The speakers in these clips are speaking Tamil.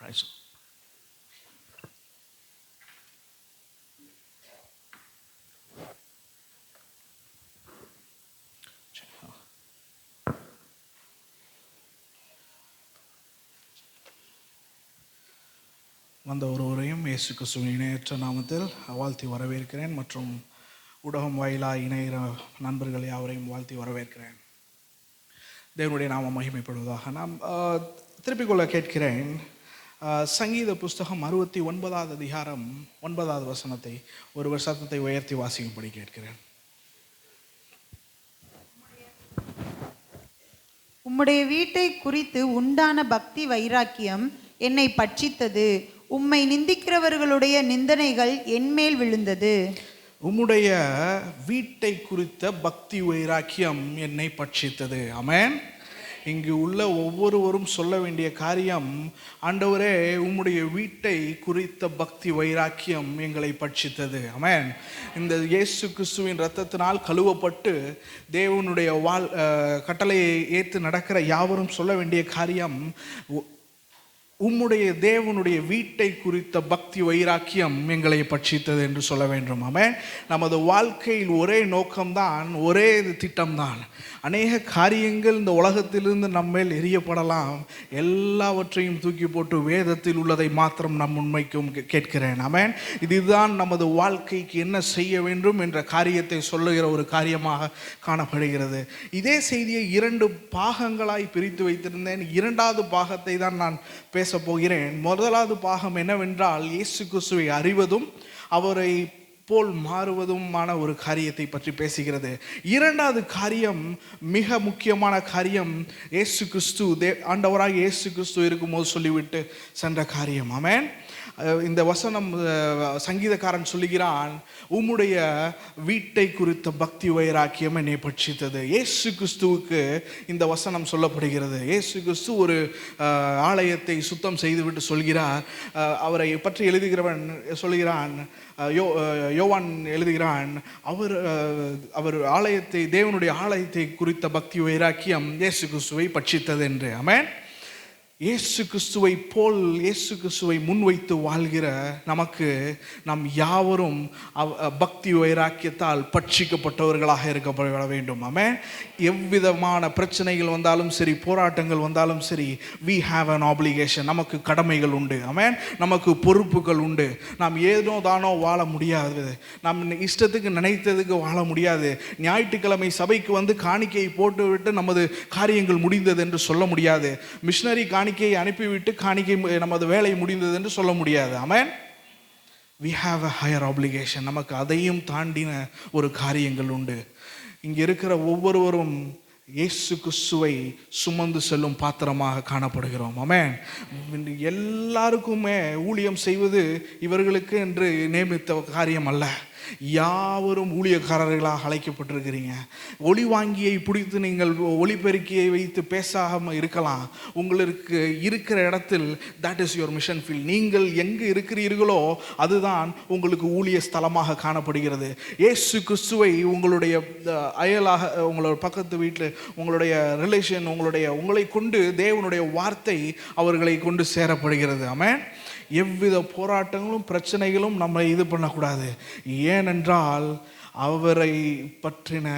வந்த ஒருவரையும் இயேசு கிறிஸ்துவின் இணையற்ற நாமத்தில் வாழ்த்தி வரவேற்கிறேன். மற்றும் ஊடகம் வாயிலா இணைகிற நண்பர்கள் யாவரையும் வாழ்த்தி வரவேற்கிறேன். தேவனுடைய நாமம் மகிமைப்படுவதாக. நாம் திருப்பிக் கொள்ள கேட்கிறேன். சங்கீத புஸ்தகம் 69வது அதிகாரம் 9வது வசனத்தை ஒரு சத்தத்தை உயர்த்தி வாசிக்கும்படி கேட்கிறேன். உம்முடைய வீட்டை குறித்து உண்டான பக்தி வைராக்கியம் என்னை பட்சித்தது. உம்மை நிந்திக்கிறவர்களுடைய நிந்தனைகள் என்மேல் விழுந்தது. உம்முடைய வீட்டை குறித்த பக்தி வைராக்கியம் என்னை பட்சித்தது. ஆமென். இங்கு உள்ள ஒவ்வொருவரும் சொல்ல வேண்டிய காரியம், ஆண்டவரே உம்முடைய வீட்டை குறித்த பக்தி வைராக்கியம் எங்களை பட்சித்தது. ஆமென். இந்த இயேசு கிறிஸ்துவின் இரத்தத்தினால் கழுவப்பட்டு தேவனுடைய கட்டளையை ஏற்று நடக்கிற யாவரும் சொல்ல வேண்டிய காரியம், உம்முடைய தேவனுடைய வீட்டை குறித்த பக்தி வைராக்கியம் எங்களை பட்சித்தது என்று சொல்ல வேண்டும். ஆமென். நமது வாழ்க்கையில் ஒரே நோக்கம்தான், ஒரே திட்டம்தான். அநேக காரியங்கள் இந்த உலகத்திலிருந்து நம்மேல் எரியப்படலாம். எல்லாவற்றையும் தூக்கி போட்டு வேதத்தில் உள்ளதை மாத்திரம் நம் உண்மைக்கும் கேட்கிறேன். ஆமென். இதுதான் நமது வாழ்க்கைக்கு என்ன செய்ய வேண்டும் என்ற காரியத்தை சொல்லுகிற ஒரு காரியமாக காணப்படுகிறது. இதே செய்தியை 2 பாகங்களாய் பிரித்து வைத்திருந்தேன். 2வது பாகத்தை தான் நான் பேச போகிறேன். முதலாவது பாகம் என்னவென்றால், இயேசு கிறிஸ்துவை அறிவதும் அவரை போல் மாறுவதுமான ஒரு காரியத்தை பற்றி பேசுகிறது. 2வது காரியம், மிக முக்கியமான காரியம், இயேசு கிறிஸ்து ஆண்டவராக இயேசு கிறிஸ்து இருக்கும்போது சொல்லிவிட்டு சென்ற காரியம். ஆமென். இந்த வசனம் சங்கீதக்காரன் சொல்லுகிறான், உம்முடைய வீட்டை குறித்த பக்தி வைராக்கியம் என்னை பட்சித்தது. இயேசு கிறிஸ்துவுக்கு இந்த வசனம் சொல்லப்படுகிறது. இயேசு கிறிஸ்து ஒரு ஆலயத்தை சுத்தம் செய்துவிட்டு சொல்கிறார். அவரை பற்றி எழுதுகிறவன் சொல்கிறான், யோவான் எழுதுகிறான், அவர் ஆலயத்தை, தேவனுடைய ஆலயத்தை குறித்த பக்தி வைராக்கியம் இயேசு கிறிஸ்துவை பட்சித்தது என்று. ஆமென். இயேசு கிறிஸ்துவை போல், இயேசு கிறிஸ்துவை முன்வைத்து வாழ்கிற நமக்கு நாம் யாவரும் பக்தி வைராக்கியத்தால் பட்சிக்கப்பட்டவர்களாக இருக்கப்பட வேண்டும். ஆமென். எவ்விதமான பிரச்சனைகள் வந்தாலும் சரி, போராட்டங்கள் வந்தாலும் சரி, we have an obligation. நமக்கு கடமைகள் உண்டு. ஆமென். நமக்கு பொறுப்புகள் உண்டு. நாம் ஏதோ தானோ வாழ முடியாது. நாம் இஷ்டத்துக்கு நினைத்ததுக்கு வாழ முடியாது. ஞாயிற்றுக்கிழமை சபைக்கு வந்து காணிக்கையை போட்டுவிட்டு நமது காரியங்கள் முடிந்தது என்று சொல்ல முடியாது. மிஷனரி காணிக்கையை அனுப்பிவிட்டு நமது வேலை முடிந்தது என்று சொல்ல முடியாது. ஆமென். we have a higher obligation. நமக்கு அதையும் தாண்டின ஒரு காரியங்கள் உண்டு. இங்கே இருக்கிற ஒவ்வொருவரும் இயேசு கிறிஸ்துவை சுமந்து செல்லும் பாத்திரமாக காணப்படுகிறோம். ஆமென். எல்லாருக்குமே ஊழியம் செய்வது இவர்களுக்கு என்று நியமித்த காரியம் அல்ல. யாவரும் ஊழியக்காரர்களாக அழைக்கப்பட்டிருக்கிறீங்க. ஒளி வாங்கியை பிடித்து நீங்கள் ஒளிபெருக்கியை வைத்து பேசாமல் இருக்கலாம். உங்களுக்கு இருக்கிற இடத்தில் that is your mission field. நீங்கள் எங்கு இருக்கிறீர்களோ அதுதான் உங்களுக்கு ஊழிய ஸ்தலமாக காணப்படுகிறது. இயேசு கிறிஸ்துவை உங்களுடைய அயலாக, உங்களோட பக்கத்து வீட்டில், உங்களுடைய ரிலேஷன், உங்களை கொண்டு தேவனுடைய வார்த்தை அவர்களை கொண்டு சேரப்படுகிறது. ஆமென். எவ்வித போராட்டங்களும் பிரச்சனைகளும் நம்ம இது பண்ணக்கூடாது. ஏனென்றால் அவரை பற்றின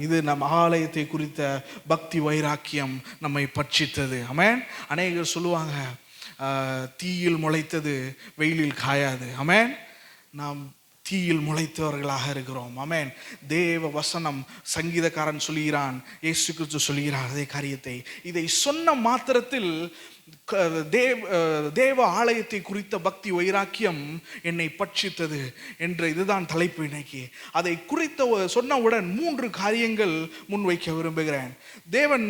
இது நம் ஆலயத்தை குறித்த பக்தி வைராக்கியம் நம்மை பட்சித்தது. ஆமென். அநேகர் சொல்லுவாங்க, தீயில் முளைத்தது வெயிலில் காயாது. ஆமென். நாம் தீயில் முளைத்தவர்களாக இருக்கிறோம். ஆமென். தேவ வசனம், சங்கீதக்காரன் சொல்கிறான், இயேசு கிறிஸ்து சொல்கிறார் அதே காரியத்தை. இதை சொன்ன மாத்திரத்தில் தேவ ஆலயத்தை குறித்த பக்தி வைராக்கியம் என்னை பட்சித்தது என்ற இதுதான் தலைப்பு இன்னைக்கு. அதை குறித்த சொன்னவுடன் 3 காரியங்கள் முன்வைக்க விரும்புகிறேன். தேவன்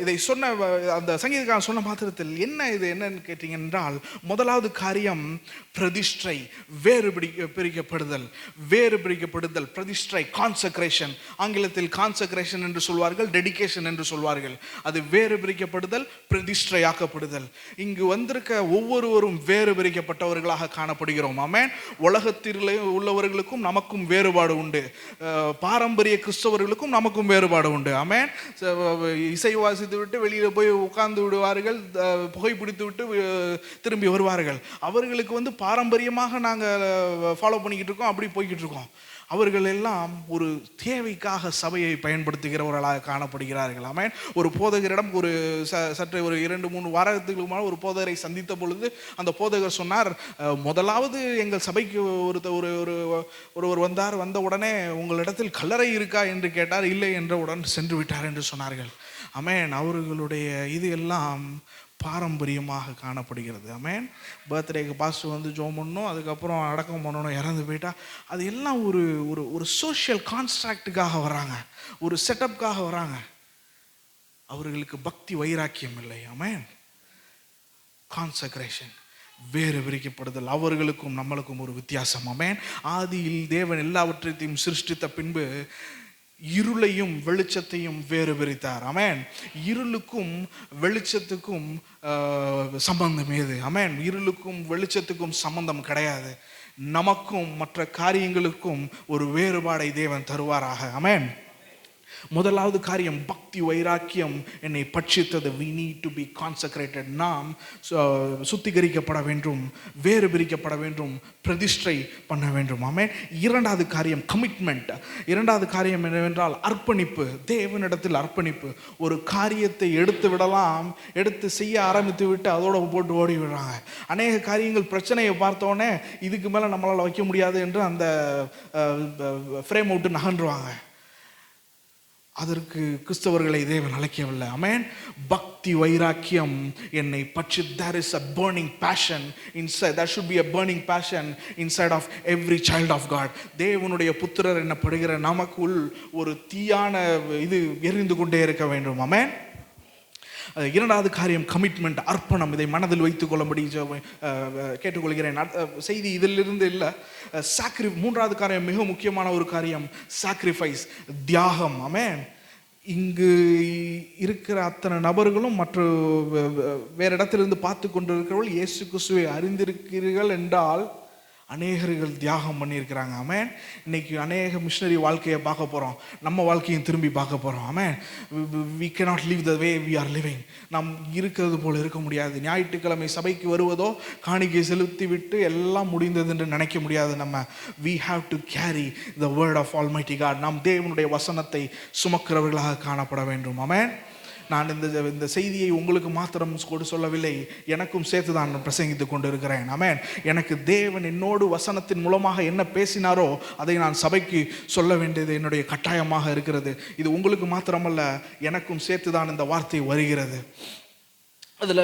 இதை சொன்ன அந்த சங்கீதக்காரன் சொன்ன மாத்திரத்தில் என்னன்னு கேட்டீங்க என்றால், முதலாவது காரியம் பிரதிஷ்டை, பிரிக்கப்படுதல். பிரதிஷ்டை, கான்சக்ரேஷன். ஆங்கிலத்தில் கான்சக்ரேஷன் என்று சொல்வார்கள், டெடிகேஷன் என்று சொல்வார்கள். அது வேறு பிரிக்கப்படுதல், பிரதிஷ்டையாக்கப்படுதல். பிரிக்கப்படுதல். இங்கு வந்திருக்க ஒவ்வொருவரும் வேறு பிரிக்கப்பட்டவர்களாக காணப்படுகிறோம். ஆமென். உலகத்தில் உள்ளவர்களுக்கும் நமக்கும் வேறுபாடு உண்டு. பாரம்பரிய கிறிஸ்தவர்களுக்கும் நமக்கும் வேறுபாடு உண்டு. ஆமென். இசை வாசித்து விட்டு வெளியில் போய் உட்கார்ந்து விடுவார்கள், புகைப்பிடித்து விட்டு திரும்பி வருவார்கள். அவர்களுக்கு பாரம்பரியமாக நாங்கள் ஃபாலோ பண்ணிக்கிட்டு இருக்கோம், அப்படி போய்கிட்டு இருக்கோம். அவர்கள் எல்லாம் ஒரு தேவைக்காக சபையை பயன்படுத்துகிறவர்களாக காணப்படுகிறார்கள். ஆமென். ஒரு போதகரிடம் சற்று ஒரு 2-3 வாரத்துக்கு முன்னால் ஒரு போதகரை சந்தித்த பொழுது அந்த போதகர் சொன்னார், முதலாவது எங்கள் சபைக்கு ஒருவர் வந்த உடனே உங்களிடத்தில் கல்லறை இருக்கா என்று கேட்டார். இல்லை என்றவுடன் சென்று விட்டார் என்று சொன்னார்கள். ஆமென். அவர்களுடைய இது எல்லாம் பாரம்பரியமாக காணப்படுகிறது. ஆமென். பர்த்டேக்கு பாஸ்டர் ஜோம் பண்ணணும், அதுக்கப்புறம் அடக்கம் பண்ணணும், இறந்து போயிட்டா அது எல்லாம் ஒரு ஒரு சோஷியல் கான்ஸ்ட்ராக்டுக்காக வராங்க, ஒரு செட்டப்காக வராங்க. அவர்களுக்கு பக்தி வைராக்கியம் இல்லை. ஆமென். கான்சக்ரேஷன், வேறு பிரிக்கப்படுதல், அவர்களுக்கும் நம்மளுக்கும் ஒரு வித்தியாசம். ஆமென். ஆதியில் தேவன் எல்லாவற்றையும் சிருஷ்டித்த பின்பு இருளையும் வெளிச்சத்தையும் வேறு பிரித்தார். ஆமென். இருளுக்கும் வெளிச்சத்துக்கும் சம்பந்தம் ஏது? ஆமென். இருளுக்கும் வெளிச்சத்துக்கும் சம்பந்தம் கிடையாது. நமக்கும் மற்ற காரியங்களுக்கும் ஒரு வேறுபாடை தேவன் தருவாராக. ஆமென். முதலாவது காரியம், பக்தி வைராக்கியம் என்னை பட்சித்தது. we need to be consecrated. நாம் சுத்திகரிக்கப்பட வேண்டும், வேறு பிரிக்கப்பட வேண்டும், பிரதிஷ்டை பண்ண வேண்டும். ஆமென். இரண்டாவது காரியம் கமிட்மெண்ட். இரண்டாவது காரியம் என்னவென்றால் அர்ப்பணிப்பு. தேவனிடத்தில் அர்ப்பணிப்பு. ஒரு காரியத்தை எடுத்து விடலாம், எடுத்து செய்ய ஆரம்பித்து விட்டு அதோட போட்டு ஓடி விடுறாங்க. அநேக காரியங்கள் பிரச்சனையை பார்த்தோன்னே இதுக்கு மேலே நம்மளால் வைக்க முடியாது என்று அந்த ஃப்ரேம் விட்டு நகன்றுவாங்க. அதற்கு கிறிஸ்தவர்களை தேவன் அழைக்கவில்லை. ஆமென். பக்தி வைராக்கியம் என்னை பற்றி, there is a burning passion inside, there should be a burning passion inside of every child of God. தேவனுடைய புத்திரர் என்னப்படுகிற நமக்குள் ஒரு தீயான இது எரிந்து கொண்டே இருக்க வேண்டும். ஆமென். இரண்டாவது காரியம் கமிட்மெண்ட், அர்ப்பணம். இதை மனதில் வைத்துக் கொள்ளும்படி கேட்டுக்கொள்கிறேன். செய்தி இதிலிருந்து இல்லை. மூன்றாவது காரியம், மிக முக்கியமான ஒரு காரியம், சாக்ரிஃபைஸ், தியாகம். ஆமென். இங்கு இருக்கிற அத்தனை நபர்களும் மற்ற வேறு இடத்திலிருந்து பார்த்து கொண்டிருக்கிறவர்கள் இயேசு கிறிஸ்துவை அறிந்திருக்கிறீர்கள் என்றால் அநேகர்கள் தியாகம் பண்ணியிருக்கிறாங்க. ஆமென். இன்னைக்கு அநேக மிஷனரி வாழ்க்கையை பார்க்க போகிறோம், நம்ம வாழ்க்கையும் திரும்பி பார்க்க போகிறோம். ஆமென். we cannot live the way we are living. நாம் இருக்கிறது போல் இருக்க முடியாது. ஞாயிற்றுக்கிழமை சபைக்கு வருவதோ காணிக்கை செலுத்தி விட்டு எல்லாம் முடிந்தது என்று நினைக்க முடியாது. நம்ம we have to carry the word of Almighty God. நாம் தேவனுடைய வசனத்தை சுமக்கிறவர்களாக காணப்பட வேண்டும். ஆமென். நான் இந்த செய்தியை உங்களுக்கு மாத்திரம் கூட சொல்லவில்லை, எனக்கும் சேர்த்து தான் பிரசங்கித்து கொண்டு இருக்கிறேன். ஆமென். எனக்கு தேவன் என்னோடு வசனத்தின் மூலமாக என்ன பேசினாரோ அதை நான் சபைக்கு சொல்ல வேண்டியது என்னுடைய கட்டாயமாக இருக்கிறது. இது உங்களுக்கு மாத்திரமல்ல, எனக்கும் சேர்த்து தான் இந்த வார்த்தை வருகிறது. அதில்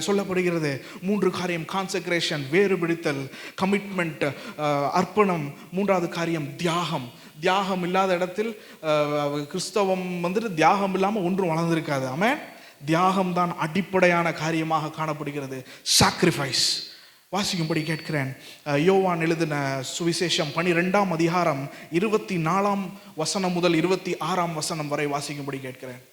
சொல்லப்படுகிறது 3 காரியம், கான்சக்ரேஷன், வேறுபிடித்தல், கமிட்மெண்ட், அர்ப்பணம். மூன்றாவது காரியம் தியாகம். தியாகம் இல்லாத இடத்தில் கிறிஸ்தவம் தியாகம் இல்லாமல் ஒன்றும் வளர்ந்திருக்காது. ஆமென். தியாகம் தான் அடிப்படையான காரியமாக காணப்படுகிறது. சாக்ரிஃபைஸ். வாசிக்கும்படி கேட்கிறேன். யோவான் எழுதின சுவிசேஷம் 12ஆம் அதிகாரம் 24ஆம் வசனம் முதல் 26ஆம் வசனம் வரை வாசிக்கும்படி கேட்கிறேன்.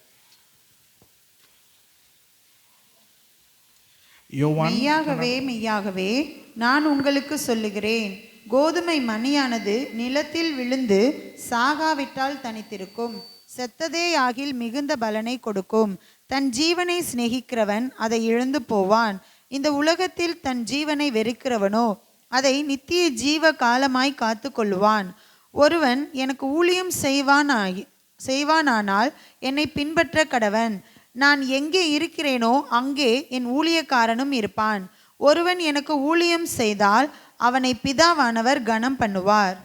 யோவான், மெய்யாகவே மெய்யாகவே நான் உங்களுக்கு சொல்லுகிறேன், கோதுமை மணியானது நிலத்தில் விழுந்து சாகாவிட்டால் தனித்திருக்கும், செத்ததே ஆகில் மிகுந்த பலனை கொடுக்கும். தன் ஜீவனை சிநேகிக்கிறவன் அதை இழந்து போவான். இந்த உலகத்தில் தன் ஜீவனை வெறுக்கிறவனோ அதை நித்திய ஜீவ காலமாய் காத்து கொள்ளுவான். ஒருவன் எனக்கு ஊழியம் செய்வானானால் என்னை பின்பற்ற கடவன். நான் எங்கே இருக்கிறேனோ அங்கே என் ஊழியக்காரனும் இருப்பான். ஒருவன் எனக்கு ஊழியம் செய்தால் அவனை பிதாவானவர் கனம் பண்ணுவார்.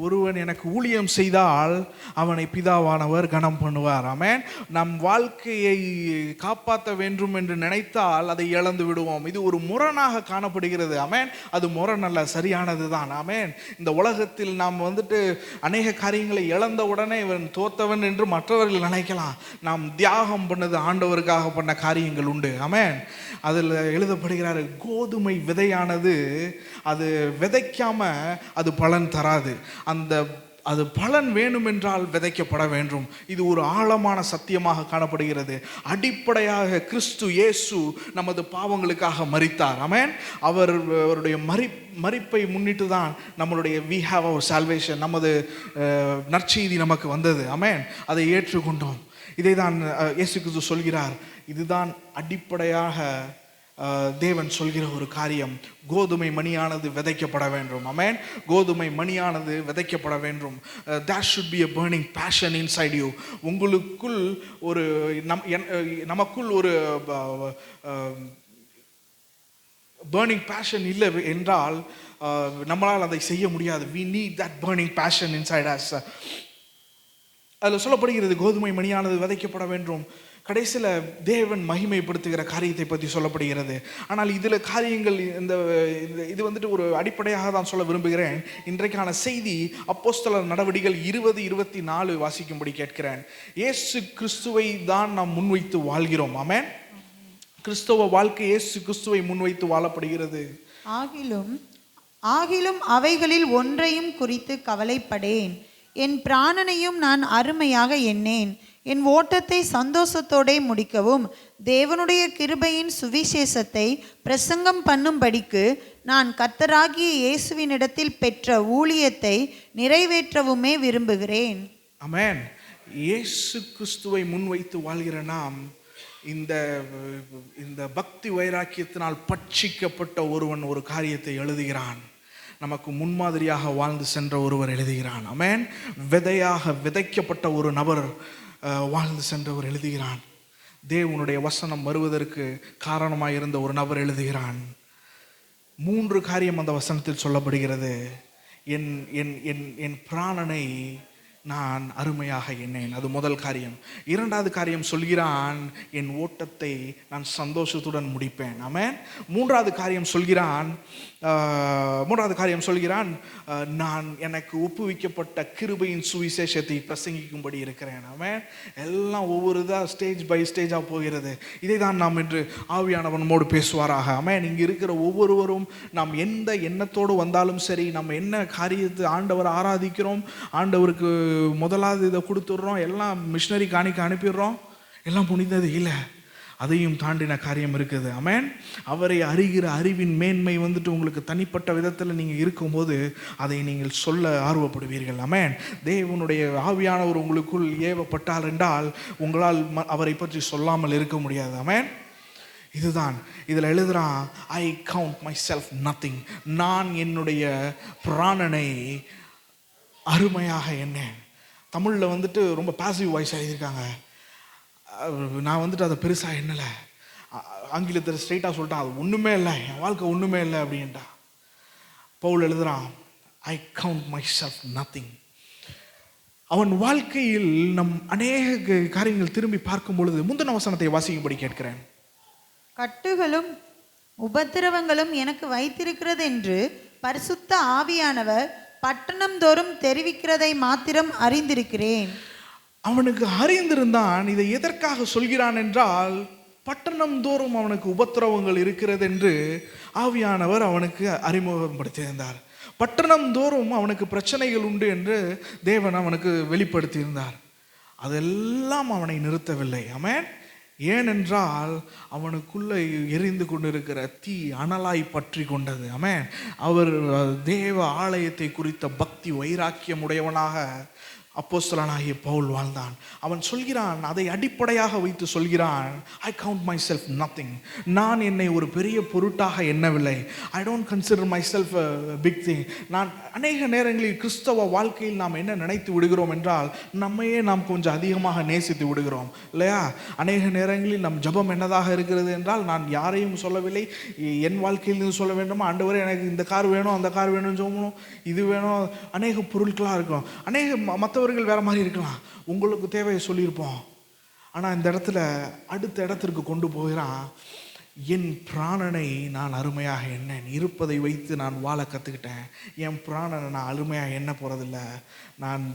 ஒருவன் எனக்கு ஊழியம் செய்தால் அவனை பிதாவானவர் கனம் பண்ணுவார். ஆமென். நம் வாழ்க்கையை காப்பாற்ற வேண்டும் என்று நினைத்தால் அதை இழந்து விடுவோம். இது ஒரு முரணாக காணப்படுகிறது. ஆமென். அது முரண் அல்ல, சரியானது தான். ஆமென். இந்த உலகத்தில் நாம் அநேக காரியங்களை இழந்த உடனே இவன் தோத்தவன் என்று மற்றவர்கள் நினைக்கலாம். நாம் தியாகம் பண்ணது ஆண்டவருக்காக பண்ண காரியங்கள் உண்டு. ஆமென். அதில் எழுதப்படுகிறாரு, கோதுமை விதையானது அது விதைக்காம அது பலன் தராது. அந்த அது பலன் வேணும் என்றால் விதைக்கப்பட வேண்டும். இது ஒரு ஆழமான சத்தியமாக காணப்படுகிறது. அடிப்படையாக கிறிஸ்து இயேசு நமது பாவங்களுக்காக மரித்தார். ஆமென். அவருடைய மரிப்பை முன்னிட்டு தான் நம்மளுடைய we have our salvation, நமது நற்செய்தி நமக்கு வந்தது. ஆமென். அதை ஏற்றுக்கொண்டோம். இதை தான் இயேசு கிறிஸ்து சொல்கிறார். இதுதான் அடிப்படையாக தேவன் சொல்கிற ஒரு காரியம். கோதுமை மணியானது விதைக்கப்பட வேண்டும். ஆமென். கோதுமை மணியானது விதைக்கப்பட வேண்டும். There should be a burning passion inside you. உங்களுக்குள் ஒரு நமக்குள் ஒரு burning passion இல்லை என்றால் நம்மளால் அதை செய்ய முடியாது. We need that burning passion inside us. அதில் சொல்லப்படுகிறது கோதுமை மணியானது விதைக்கப்பட வேண்டும். கடைசியில் தேவன் மகிமைப்படுத்துகிற காரியத்தை பற்றி சொல்லப்படுகிறது. ஆனால் இதில் காரியங்கள் இது வந்துட்டு ஒரு அடிப்படையாக தான் சொல்ல விரும்புகிறேன். இன்றைக்கான செய்தி அப்போஸ்தலர் நடவடிக்கைகள் 20:24 வாசிக்கும்படி கேட்கிறேன். இயேசு கிறிஸ்துவை தான் நாம் முன்வைத்து வாழ்கிறோம். ஆமென். கிறிஸ்தவ வாழ்க்கை இயேசு கிறிஸ்துவை முன்வைத்து வாழப்படுகிறது. ஆகிலும் அவைகளில் ஒன்றையும் குறித்து கவலைப்படேன். என் பிராணனையும் நான் அருமையாக எண்ணேன். என் ஓட்டத்தை சந்தோஷத்தோടെ முடிக்கவும் தேவனுடைய கிருபையின் சுவிசேஷத்தை பிரசங்கம் பண்ணும்படிக்கு நான் கர்த்தராகிய இயேசுவினிடத்தில் பெற்ற ஊழியத்தை நிறைவேற்றவுமே விரும்புகிறேன். ஆமென். இயேசு கிறிஸ்துவை முன்வைத்து வாழ்கிற நாம் இந்த பக்தி வைராக்கியத்தினால் பட்சிக்கப்பட்ட ஒருவன் ஒரு காரியத்தை எழுதுகிறான். நமக்கு முன்மாதிரியாக வாழ்ந்து சென்ற ஒருவர் எழுதுகிறான். ஆமென். விதையாக விதைக்கப்பட்ட ஒரு நபர் வாழ்ந்து சென்றவர் எழுதுகிறான். தேவனுடைய வசனம் வருவதற்கு காரணமாக இருந்த ஒரு நபர் எழுதுகிறான். 3 காரியம் அந்த வசனத்தில் சொல்லப்படுகிறது. என் பிராணனை நான் அருமையாக எண்ணேன். அது முதல் காரியம். 2வது காரியம் சொல்கிறான், என் ஓட்டத்தை நான் சந்தோஷத்துடன் முடிப்பேன். ஆமென். 3வது காரியம் சொல்கிறான், நான் எனக்கு ஒப்புவிக்கப்பட்ட கிருபையின் சுவிசேஷத்தை பிரசங்கிக்கும்படி இருக்கிறேன். ஆமென். எல்லாம் ஒவ்வொரு ஸ்டேஜ் பை ஸ்டேஜாக போகிறது. இதை தான் நாம் இன்று ஆவியானவர் நம்மோடு பேசுவாராக. ஆமென். இங்கே இருக்கிற ஒவ்வொருவரும் நாம் எந்த எண்ணத்தோடு வந்தாலும் சரி, நம்ம என்ன காரியத்தை ஆண்டவர் ஆராதிக்கிறோம், ஆண்டவருக்கு முதலாவது இதை கொடுத்துட்றோம், எல்லாம் மிஷினரி காணிக்க அனுப்பிடுறோம், எல்லாம் புனிதது இல்லை. அதையும் தாண்டின காரியம் இருக்குது. ஆமென். அவரை அறிகிற அறிவின் மேன்மை வந்துட்டு உங்களுக்கு தனிப்பட்ட விதத்தில் நீங்கள் இருக்கும்போது அதை நீங்கள் சொல்ல ஆர்வப்படுவீர்கள். ஆமென். தேவனுடைய ஆவியானவர் உங்களுக்குள் ஏவப்பட்டால் என்றால் உங்களால் அவரை பற்றி சொல்லாமல் இருக்க முடியாது. ஆமென். இதுதான் இதில் எழுதுறான், ஐ கவுண்ட் மை செல்ஃப் நத்திங். நான் என்னுடைய பிராணனை அருமையாக எண்ணேன். தமிழில் வந்துட்டு ரொம்ப பாசிவ் வாய்ஸ் எழுதியிருக்காங்க. நான் வந்துட்டு அதை பெருசாக எண்ணலை. ஆங்கிலத்தில் ஸ்ட்ரெயிட்டாக சொல்லிட்டான், அது ஒன்றுமே இல்லை, என் வாழ்க்கை ஒன்றுமே இல்லை அப்படின்ட்டா. பவுல் எழுதுறான், ஐ கவுண்ட் மை செல்ஃப் நத்திங். அவன் வாழ்க்கையில் நம் அநேக காரியங்கள் திரும்பி பார்க்கும் பொழுது முந்தின வசனத்தை வாசிக்கும்படி கேட்கிறேன். கட்டுகளும் உபத்திரவங்களும் எனக்கு வைத்திருக்கிறது என்று பரிசுத்த ஆவியானவர் பட்டணம் தோறும் தெரிவிக்கிறதை மாத்திரம் அறிந்திருக்கிறேன். அவனுக்கு அறிந்திருந்தான். இதை எதற்காக சொல்கிறான் என்றால், பட்டணம் தோறும் அவனுக்கு உபத்திரவங்கள் இருக்கிறது என்று ஆவியானவர் அவனுக்கு அறிமுகப்படுத்தியிருந்தார். பட்டணம் தோறும் அவனுக்கு பிரச்சனைகள் உண்டு என்று தேவன் அவனுக்கு வெளிப்படுத்தியிருந்தார். அதெல்லாம் அவனை நிறுத்தவில்லை. ஆமென். ஏனென்றால் அவனுக்குள்ளே எரிந்து கொண்டிருக்கிற தீ அனலாய் பற்றி கொண்டது. ஆமென். அவர் தேவ ஆலயத்தை குறித்த பக்தி வைராக்கியம் உடையவனாக அப்போஸ்தலனாகிய பவுல் வாழ்ந்தான். அவன் சொல்கிறான், அதை அடிப்படையாக வைத்து சொல்கிறான், I count myself nothing. நான் என்னை ஒரு பெரிய பொருட்டாக எண்ணவில்லை. I don't consider myself big thing. நான் அநேக நேரங்களில் கிறிஸ்தவ வாழ்க்கையில் நாம் என்ன நினைத்து விடுகிறோம் என்றால், நம்மையே நாம் கொஞ்சம் அதிகமாக நேசித்து விடுகிறோம் இல்லையா? அநேக நேரங்களில் நம் ஜபம் என்னதாக இருக்கிறது என்றால், நான் யாரையும் சொல்லவில்லை, என் வாழ்க்கையில் சொல்ல வேண்டுமா, ஆண்டவரே எனக்கு இந்த கார் வேணும், அந்த கார் வேணும், ஜோமணும், இது வேணும், அநேக பொருட்களாக இருக்கும். அநேக மற்றவர்கள் வேற மாதிரி இருக்கலாம். உங்களுக்கு தேவையை சொல்லியிருப்போம். ஆனால் இந்த இடத்துல அடுத்த இடத்திற்கு கொண்டு போகிறான். என் பிராணனை நான் அருமையாக எண்ணேன். இருப்பதை வைத்து நான் வாழ கற்றுக்கிட்டேன். என் பிராணனை நான் அருமையாக எண்ண போகிறதில்ல. நான்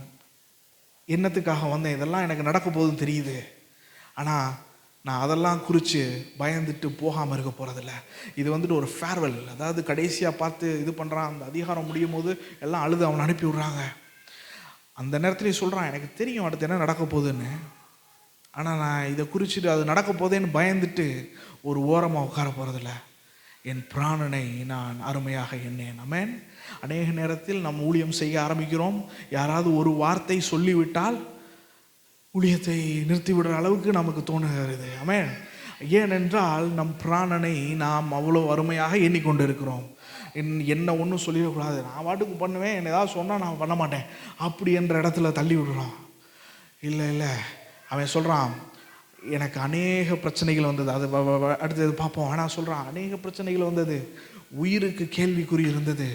எண்ணத்துக்காக வந்தேன், இதெல்லாம் எனக்கு நடக்க போகுதுன்னு தெரியுது. ஆனால் நான் அதெல்லாம் குறித்து பயந்துட்டு போகாமல் இருக்க போகிறதில்ல. இது வந்துட்டு ஒரு ஃபேர்வெல். அதாவது கடைசியாக பார்த்து இது பண்ணுறான். அந்த அதிகாரம் முடியும் போது எல்லாம் அழுது அவனை அனுப்பி விடுறாங்க. அந்த நேரத்துலேயே சொல்கிறான், எனக்கு தெரியும் அடுத்து என்ன நடக்க போகுதுன்னு, ஆனால் நான் இதை குறிச்சிட்டு அது நடக்க போதேன்னு பயந்துட்டு ஒரு ஓரமாக உட்கார போகிறதில்ல. என் பிராணனை நான் அருமையாக எண்ணேன். ஆமென். அநேக நேரத்தில் நம் ஊழியம் செய்ய ஆரம்பிக்கிறோம், யாராவது ஒரு வார்த்தை சொல்லிவிட்டால் ஊழியத்தை நிறுத்திவிடுற அளவுக்கு நமக்கு தோணுகிறது. ஆமென். ஏனென்றால் நம் பிராணனை நாம் அவ்வளோ அருமையாக எண்ணிக்கொண்டு இருக்கிறோம். என்ன ஒன்றும் சொல்லிடக்கூடாது, நான் வாட்டுக்கு பண்ணுவேன், என்ன ஏதாவது சொன்னால் நான் பண்ண மாட்டேன் அப்படி என்ற இடத்துல தள்ளி விடுறோம். இல்லை, அவன் சொல்கிறான், எனக்கு அநேக பிரச்சனைகள் வந்தது, அது அடுத்தது பார்ப்போம். ஆனால் சொல்கிறான், அநேக பிரச்சனைகள் வந்தது, உயிருக்கு கேள்விக்குறி இருந்தது,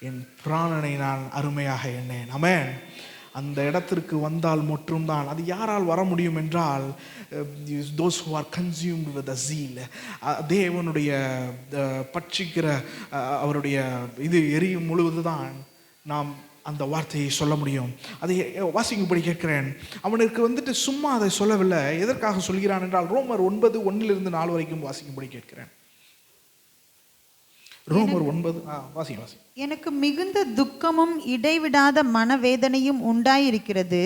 என் பிராணனை நான் அருமையாக எண்ணேன். ஆமென். அந்த இடத்திற்கு வந்தால் மட்டும்தான், அது யாரால் வர முடியும் என்றால், those who are consumed with the zeal, தேவனுடைய பட்சிக்கிற அவருடைய இது எரியும் முழுவதுதான் நாம் அந்த வார்த்தையை சொல்ல முடியும். அதை வாசிக்கும்படி கேட்கிறேன். அவனுக்கு சும்மா அதை சொல்லவில்லை. எதற்காக சொல்கிறான் என்றால், ரோமர் 9:1-4 வரைக்கும் வாசிக்கும்படி கேட்கிறேன். ரோமர் 9 வாசி. எனக்கு மிகுந்த துக்கமும் இடைவிடாத மனவேதனையும் உண்டாயிருக்கிறது.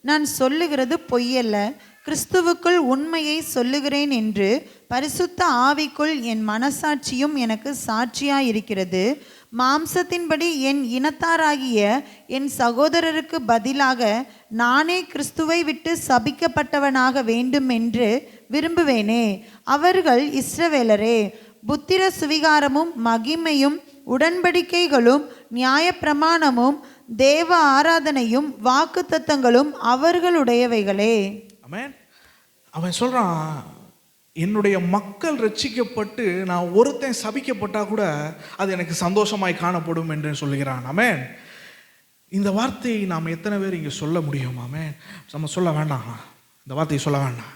நான் சொல்லுகிறது பொய்யல்ல, கிறிஸ்துவுக்குள் உண்மையை சொல்லுகிறேன் என்று பரிசுத்த ஆவிக்குள் என் மனசாட்சியும் எனக்கு சாட்சியாயிருக்கிறது. மாம்சத்தின்படி என் இனத்தாராகிய என் சகோதரருக்கு பதிலாக நானே கிறிஸ்துவை விட்டு சபிக்கப்பட்டவனாக வேண்டும் என்று விரும்புவேனே. அவர்கள் இஸ்ரவேலரே. புத்திர சுவிகாரமும் மகிமையும் உடன்படிக்கைகளும் நியாயப்பிரமாணமும் தேவ ஆராதனையும் வாக்குத்தத்தங்களும் அவர்களுடையவைகளே. ஆமென். அவன் சொல்றான், என்னுடைய மக்கள் ரட்சிக்கப்பட்டு நான் ஒருத்தன் சபிக்கப்பட்டா கூட அது எனக்கு சந்தோஷமாய் காணப்படும் என்று சொல்லுகிறான். ஆமென். இந்த வார்த்தையை நாம் எத்தனை பேர் இங்கே சொல்ல முடியும்? ஆமென். நம்ம சொல்ல வேண்டாம், இந்த வார்த்தையை சொல்ல வேண்டாம்.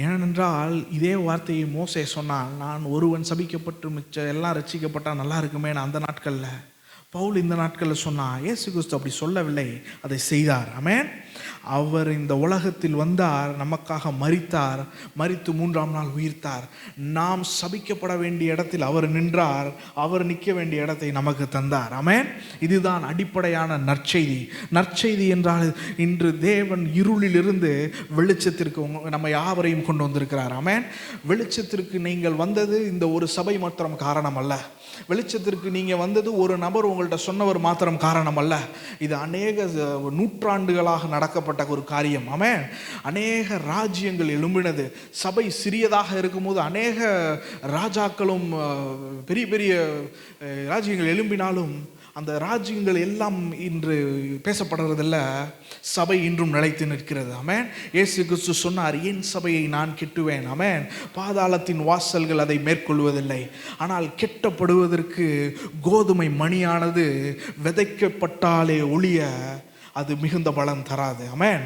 ஏனென்றால் இதே வார்த்தையை மோசே சொன்னான், நான் ஒருவன் சபிக்கப்பட்டு மிச்ச எல்லாம் ரட்சிக்கப்பட்டால் நல்லா இருக்குமே அந்த நாட்களில். பவுல் இந்த நாட்களில் சொன்னான். இயேசு கிறிஸ்து அப்படி சொல்லவில்லை, அதை செய்தார். ஆமென். அவர் இந்த உலகத்தில் வந்தார், நமக்காக மரித்தார், மரித்து 3ஆம் நாள் உயிர்த்தார். நாம் சபிக்கப்பட வேண்டிய இடத்தில் அவர் நின்றார், அவர் நிற்க வேண்டிய இடத்தை நமக்கு தந்தார். ஆமென். இதுதான் அடிப்படையான நற்செய்தி. நற்செய்தி என்றால் இன்று தேவன் இருளிலிருந்து வெளிச்சத்திற்கு நம்ம யாவரையும் கொண்டு வந்திருக்கிறார். ஆமென். வெளிச்சத்திற்கு நீங்கள் வந்தது இந்த ஒரு சபை மாத்திரம் காரணம் அல்ல. வெளிச்சத்திற்கு நீங்கள் வந்தது ஒரு நபர் உங்கள்கிட்ட சொன்னவர் மாத்திரம் காரணம் அல்ல. இது அநேக நூற்றாண்டுகளாக நடக்கப்பட்ட ஒரு காரியம். ஆமென். அநேக ராஜ்யங்கள் எழும்பினது. சபை சிறியதாக இருக்கும்போது அநேக ராஜாக்களும் பெரிய பெரிய ராஜ்யங்கள் எழும்பினாலும் அந்த ராஜ்யங்கள் எல்லாம் இன்று பேசப்படுறதில்ல. சபை இன்றும் நிலைத்து நிற்கிறது. ஆமென். இயேசு கிறிஸ்து சொன்னார், என் சபையை நான் கெட்டுவேன். ஆமென். பாதாளத்தின் வாசல்கள் அதை மேற்கொள்வதில்லை. ஆனால் கெட்டப்படுவதற்கு கோதுமை மணியானது விதைக்கப்பட்டாலே ஒழிய அது மிகுந்த பலன் தராது. ஆமென்.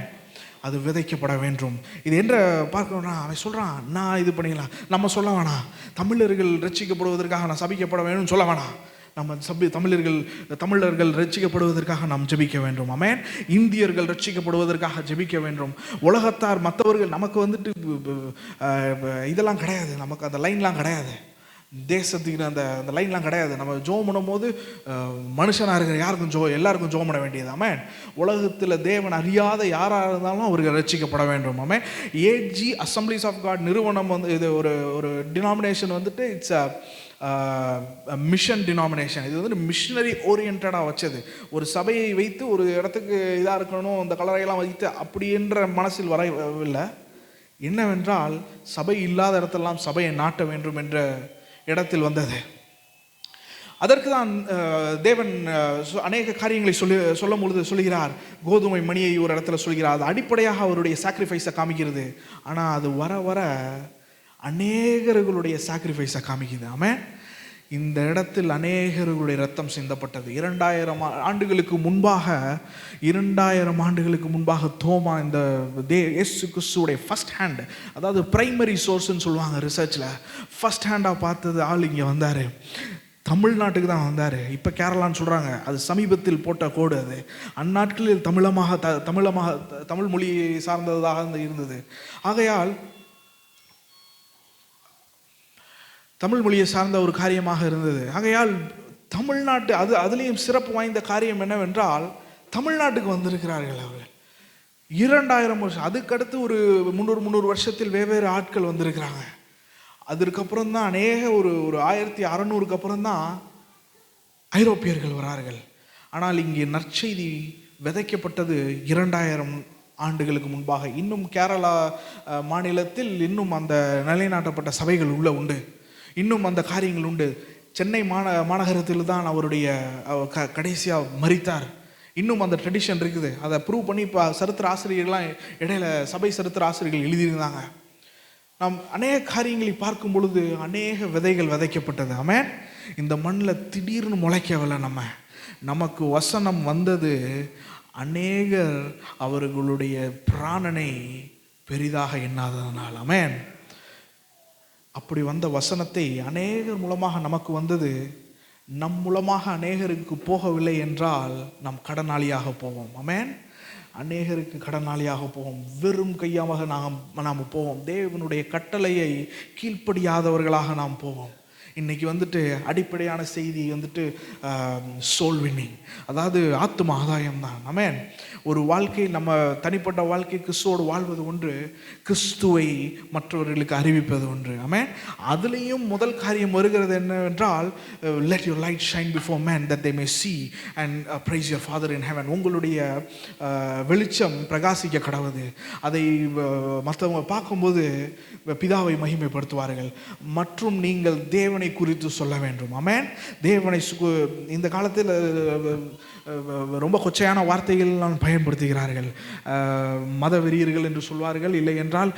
அது விதைக்கப்பட வேண்டும். இது என்ன பார்க்கணும்னா, அவன் சொல்கிறான், நான் இது பண்ணிக்கலாம். நம்ம சொல்ல வேணாம், தமிழர்கள் ரட்சிக்கப்படுவதற்காக நான் சபிக்கப்பட வேணும்னு சொல்ல வேணாம். நம்ம தமிழர்கள் ரட்சிக்கப்படுவதற்காக நாம் ஜெபிக்க வேண்டும். ஆமென். இந்தியர்கள் ரட்சிக்கப்படுவதற்காக ஜெபிக்க வேண்டும். உலகத்தார் மற்றவர்கள் நமக்கு இதெல்லாம் கிடையாது. நமக்கு அந்த லைன்லாம் கிடையாது. தேசத்துக்கு அந்த லைன்லாம் கிடையாது. நம்ம ஜோம் பண்ணும் போது மனுஷனாக இருக்கிற யாருக்கும் எல்லாருக்கும் ஜோம் பண்ண வேண்டியது. ஆமென். உலகத்தில் தேவன் அறியாத யாராக இருந்தாலும் அவர்கள் ரட்சிக்கப்பட வேண்டும். ஆமென். ஏஜி அசம்பிளிஸ் ஆஃப் காட் நிறுவனம் இது ஒரு டினாமினேஷன் இட்ஸ் மிஷன் டினாமினேஷன். இது மிஷனரி ஓரியன்டாக வச்சது. ஒரு சபையை வைத்து ஒரு இடத்துக்கு இதாக இருக்கணும், அந்த கலரையெல்லாம் வைத்து அப்படி என்ற மனசில் வரவில்லை. என்னவென்றால் சபை இல்லாத இடத்தெல்லாம் சபையை நாட்ட வேண்டும் என்ற இடத்தில் வந்தது. அதற்கு தான் தேவன் அநேக காரியங்களை சொல்லும் பொழுது சொல்கிறார். கோதுமை மணியை ஒரு இடத்துல சொல்கிறார். அது அடிப்படையாக அவருடைய சாக்ரிஃபைஸை காமிக்கிறது. ஆனால் அது வர வர அநேகர்களுடைய சாக்ரிஃபைஸை காமிக்குது. ஆமென். இந்த இடத்தில் அநேகர்களுடைய ரத்தம் சிந்தப்பட்டது. 2000 ஆண்டுகளுக்கு முன்பாக தோமா இந்த இயேசு கிறிஸ்துவோடைய ஃபர்ஸ்ட் ஹேண்ட், அதாவது பிரைமரி சோர்ஸ்ன்னு சொல்லுவாங்க ரிசர்ச்சில், ஃபர்ஸ்ட் ஹேண்டாக பார்த்தது ஆள் இங்கே வந்தார். தமிழ்நாட்டுக்கு தான் வந்தார். இப்போ கேரளான்னு சொல்கிறாங்க. அது சமீபத்தில் போட்ட கோடு. அது அந்நாட்களில் தமிழ் மொழி சார்ந்ததாக இருந்தது. ஆகையால் தமிழ் மொழியை சார்ந்த ஒரு காரியமாக இருந்தது. ஆகையால் தமிழ்நாட்டு அதுலேயும் சிறப்பு வாய்ந்த காரியம் என்னவென்றால், தமிழ்நாட்டுக்கு வந்திருக்கிறார்கள் அவர்கள். 2000 வருஷம், அதுக்கடுத்து ஒரு 300 வருஷத்தில் வெவ்வேறு ஆட்கள் வந்திருக்கிறாங்க. அதற்கப்புறம் தான் அநேக ஒரு 1600க்கு அப்புறம் தான் ஐரோப்பியர்கள் வரார்கள். ஆனால் இங்கே நற்செய்தி விதைக்கப்பட்டது 2000 ஆண்டுகளுக்கு முன்பாக. இன்னும் கேரளா மாநிலத்தில் இன்னும் அந்த நிலைநாட்டப்பட்ட சபைகள் உண்டு, இன்னும் அந்த காரியங்கள் உண்டு. சென்னை மாநகரத்தில் தான் அவருடைய கடைசியாக மரித்தார். இன்னும் அந்த ட்ரெடிஷன் இருக்குது. அதை ப்ரூவ் பண்ணி இப்போ சரித்திர ஆசிரியர்கள்லாம் இடையில சபை சரித்திர ஆசிரியர்கள் எழுதியிருந்தாங்க. நாம் அநேக காரியங்களை பார்க்கும் பொழுது அநேக விதைகள் விதைக்கப்பட்டது. ஆமென். இந்த மண்ணில் திடீர்னு முளைக்கவில்லை. நமக்கு வசனம் வந்தது. அநேகர் அவர்களுடைய பிராணனை பெரிதாக எண்ணாததனால். ஆமென். அப்படி வந்த வசனத்தை அநேகர் மூலமாக நமக்கு வந்தது. நம் மூலமாக அநேகருக்கு போகவில்லை என்றால் நாம் கடனாளியாக போவோம். ஆமென். அநேகருக்கு கடனாளியாக போவோம். வெறும் கையாக நாம் போவோம். தேவனுடைய கட்டளையை கீழ்ப்படியாதவர்களாக நாம் போவோம். இன்றைக்கி வந்துட்டு அடிப்படையான செய்தி வந்துட்டு சோல் வின்னிங், அதாவது ஆத்தும ஆதாயம் தான். ஆமென். ஒரு வாழ்க்கை, நம்ம தனிப்பட்ட வாழ்க்கை கிறிஸ்துவோடு வாழ்வது ஒன்று, கிறிஸ்துவை மற்றவர்களுக்கு அறிவிப்பது ஒன்று. ஆமென். அதுலேயும் முதல் காரியம் வருகிறது என்னவென்றால், let your light shine before men that they may see and praise your Father in heaven. உங்களுடைய வெளிச்சம் பிரகாசிக்க கடவுது. அதை மற்றவங்க பார்க்கும்போது பிதாவை மகிமைப்படுத்துவார்கள். மற்றும் நீங்கள் தேவனை குறித்து சொல்ல வேண்டும். ஆமென். தேவனை இந்த காலத்தில் ரொம்ப கொச்சையான வார்த்தைகள் பயன்படுத்துகிறார்கள். மத வெறியர்கள் என்று சொல்வார்கள், இல்லை என்றால்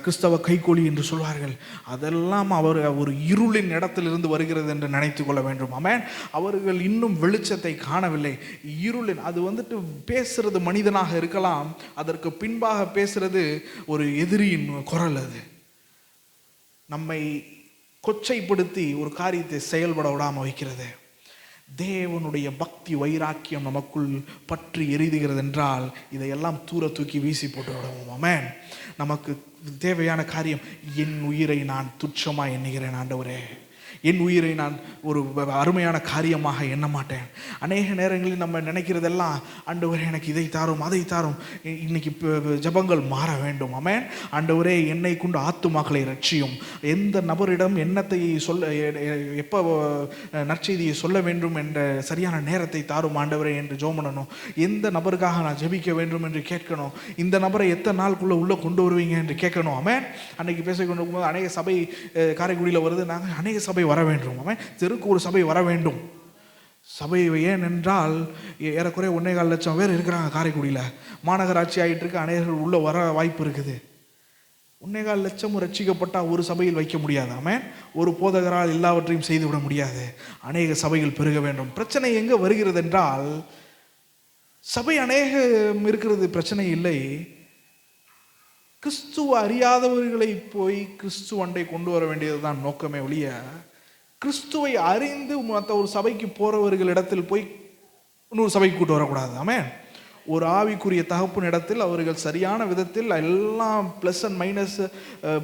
கிறிஸ்தவ கைகோலி என்று சொல்வார்கள். அதெல்லாம் அவர் ஒரு இருளின் இடத்திலிருந்து வருகிறது என்று நினைத்து கொள்ள வேண்டும். ஆமென். அவர்கள் இன்னும் வெளிச்சத்தை காணவில்லை. இருளின், அது வந்துட்டு பேசுறது மனிதனாக இருக்கலாம், அதற்கு பின்பாக பேசுறது ஒரு எதிரியின் குரல். அது நம்மை கொச்சைப்படுத்தி ஒரு காரியத்தை செயல்பட விடாமல் வைக்கிறது. தேவனுடைய பக்தி வைராக்கியம் நமக்குள் பற்றி எரிதுகிறது என்றால் இதையெல்லாம் தூர தூக்கி வீசி போட்டு விடுவோம். ஆமென். நமக்கு தேவையான காரியம், என் உயிரை நான் துச்சமாக எண்ணுகிறேன் ஆண்டவரே, என் உயிரை நான் ஒரு அருமையான காரியமாக எண்ண மாட்டேன். அநேக நேரங்களில் நம்ம நினைக்கிறதெல்லாம், ஆண்டவரே எனக்கு இதை தாரும் அதை தாரும். இன்னைக்கு ஜபங்கள் மாற வேண்டும். ஆமென். ஆண்டவரே என்னை கொண்டு ஆத்துமாக்களை ரட்சியும். எந்த நபரிடம் என்னத்தை சொல்ல, எப்போ நற்செய்தியை சொல்ல வேண்டும் என்ற சரியான நேரத்தை தாரும் ஆண்டவரே என்று ஜெபம் பண்ணணும். எந்த நபருக்காக நான் ஜெபிக்க வேண்டும் என்று கேட்கணும். இந்த நபரை எத்தனை நாளுக்குள்ளே உள்ளே கொண்டு வருவீங்க என்று கேட்கணும். ஆமென். அன்னைக்கு பேசிக்கொண்டு இருக்கும்போது அநேக சபை காரைக்குடியில் வருது, நாங்கள் அநேக சபை வர வேண்டும். ஆமென். தெருக்கு ஒரு சபை வர வேண்டும். சபை ஏன் என்றால் ஏறக்குறைய 1.25 லட்சம் பேர் இருக்கிறாங்க காரைக்குடியில். மாநகராட்சி ஆகிட்டு இருக்கு, அநேகர்கள் உள்ள வர வாய்ப்பு இருக்குது. 1.25 லட்சம் ரட்சிக்கப்பட்டால் ஒரு சபையில் வைக்க முடியாது. ஆமென். ஒரு போதகரால் எல்லாவற்றையும் செய்துவிட முடியாது. அநேக சபைகள் பெருக வேண்டும். பிரச்சனை எங்கே வருகிறது என்றால், சபை அநேகம் இருக்கிறது பிரச்சனை இல்லை. கிறிஸ்துவ அறியாதவர்களை போய் கிறிஸ்துவ அண்டை கொண்டு வர வேண்டியது தான் நோக்கமே ஒழிய, கிறிஸ்துவை அறிந்து மற்ற ஒரு சபைக்கு போகிறவர்கள் இடத்தில் போய் இன்னொரு சபைக்கு கூட்டு வரக்கூடாது. ஆமென். ஒரு ஆவிக்குரிய தகப்பின் இடத்தில் அவர்கள் சரியான விதத்தில் எல்லாம் ப்ளஸ் அண்ட் மைனஸ்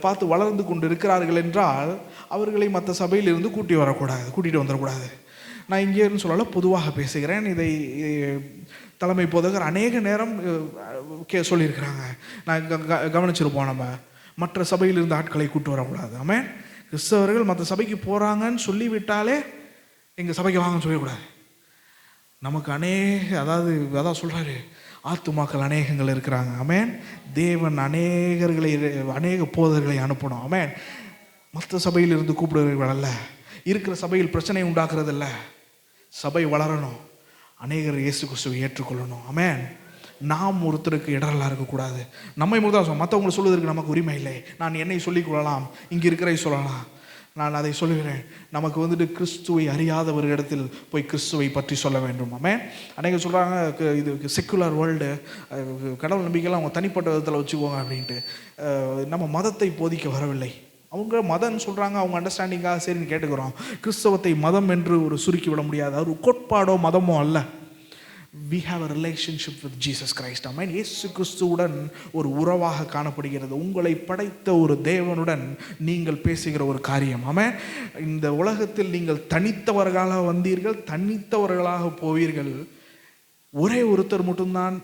பார்த்து வளர்ந்து கொண்டு இருக்கிறார்கள் என்றால் அவர்களை மற்ற சபையிலிருந்து கூட்டிகிட்டு வந்துடக்கூடாது. நான் இங்கேன்னு சொல்லல, பொதுவாக பேசுகிறேன். இதை தலைமை போதகர் அநேக நேரம் சொல்லியிருக்கிறாங்க. நான் கவனிச்சிருப்போம். நம்ம மற்ற சபையிலிருந்து ஆட்களை கூட்டு வரக்கூடாது. ஆமென். கிறிஸ்தவர்கள் மற்ற சபைக்கு போகிறாங்கன்னு சொல்லிவிட்டாலே எங்கள் சபைக்கு வாங்கன்னு சொல்லக்கூடாது. நமக்கு அதான் சொல்கிறாரு, ஆத்துமாக்கள் அநேகங்கள் இருக்கிறாங்க. ஆமென். தேவன் அநேக போதகர்களை அனுப்பணும். ஆமென். மற்ற சபையிலிருந்து கூப்பிடுவர்கள் அல்ல, இருக்கிற சபையில் பிரச்சனை உண்டாக்குறதில்ல. சபை வளரணும், அநேகர் இயேசு கிறிஸ்துவை ஏற்றுக்கொள்ளணும். ஆமென். நாம் ஒருத்தருக்கு இடரெல்லாம் இருக்கக்கூடாது. நம்மை முதல் மற்றவங்களை சொல்வதற்கு நமக்கு உரிமை இல்லை. நான் என்னை சொல்லிக் கொள்ளலாம், இங்கே இருக்கிறதை சொல்லலாம். நான் அதை சொல்லுகிறேன். நமக்கு வந்துட்டு கிறிஸ்துவை அறியாதவர்களிடத்தில் போய் கிறிஸ்துவை பற்றி சொல்ல வேண்டும். ஆமென். அநேக சொல்கிறாங்க, இது செக்குலர் வேர்ல்டு, கடவுள் நம்பிக்கைலாம் அவங்க தனிப்பட்ட விதத்தில் வச்சுக்குவாங்க அப்படின்ட்டு. நம்ம மதத்தை போதிக்க வரவில்லை. அவங்க மதம்னு சொல்கிறாங்க, அவங்க அண்டர்ஸ்டாண்டிங்காக சரின்னு கேட்டுக்கிறோம். கிறிஸ்தவத்தை மதம் என்று ஒரு சுருக்கி விட முடியாது. அது ஒரு கோட்பாடோ மதமோ அல்ல. We have a relationship with Jesus Christ. ஆமென். இயேசு கிறிஸ்துவுடன் ஒரு உறவாக காணப்படுகிறது. உங்களை படைத்த ஒரு தேவனுடன் நீங்கள் பேசுகிற ஒரு காரியம். ஆமென். இந்த உலகத்தில் நீங்கள் தனித்தவர்களாக வந்தீர்கள், தனித்தவர்களாக போவீர்கள். ஒரே ஒருத்தர் மட்டும்தான்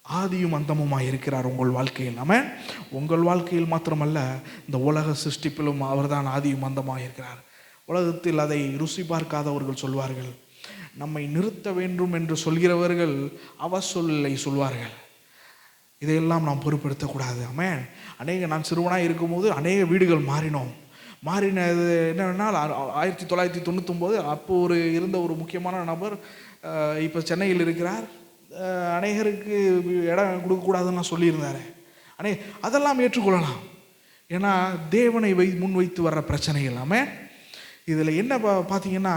ஆதியும் அந்தமுமாய் இருக்கிறார் உங்கள் வாழ்க்கையில். ஆமென். உங்கள் வாழ்க்கையில் மாத்திரமல்ல, இந்த உலக சிருஷ்டிப்பிலும் அவர்தான் ஆதியும் அந்தமாய் இருக்கிறார். உலகத்தில் அதை ருசி பார்க்காதவர்கள் சொல்வார்கள், நம்மை நிறுத்த வேண்டும் என்று சொல்கிறவர்கள் அவசொல்லை சொல்வார்கள். இதையெல்லாம் நாம் பொறுப்பெடுத்தக்கூடாது. ஆமென். நான் சிறுவனாக இருக்கும்போது அநேக வீடுகள் மாறினது என்னென்னால் 1999 அப்போ இருந்த ஒரு முக்கியமான நபர் இப்போ சென்னையில் இருக்கிறார். அநேகருக்கு இடம் கொடுக்கக்கூடாதுன்னு சொல்லியிருந்தார். அதெல்லாம் ஏற்றுக்கொள்ளலாம், ஏன்னா தேவனை முன்வைத்து வர்ற பிரச்சனை எல்லாமே. இதில் என்ன பார்த்தீங்கன்னா,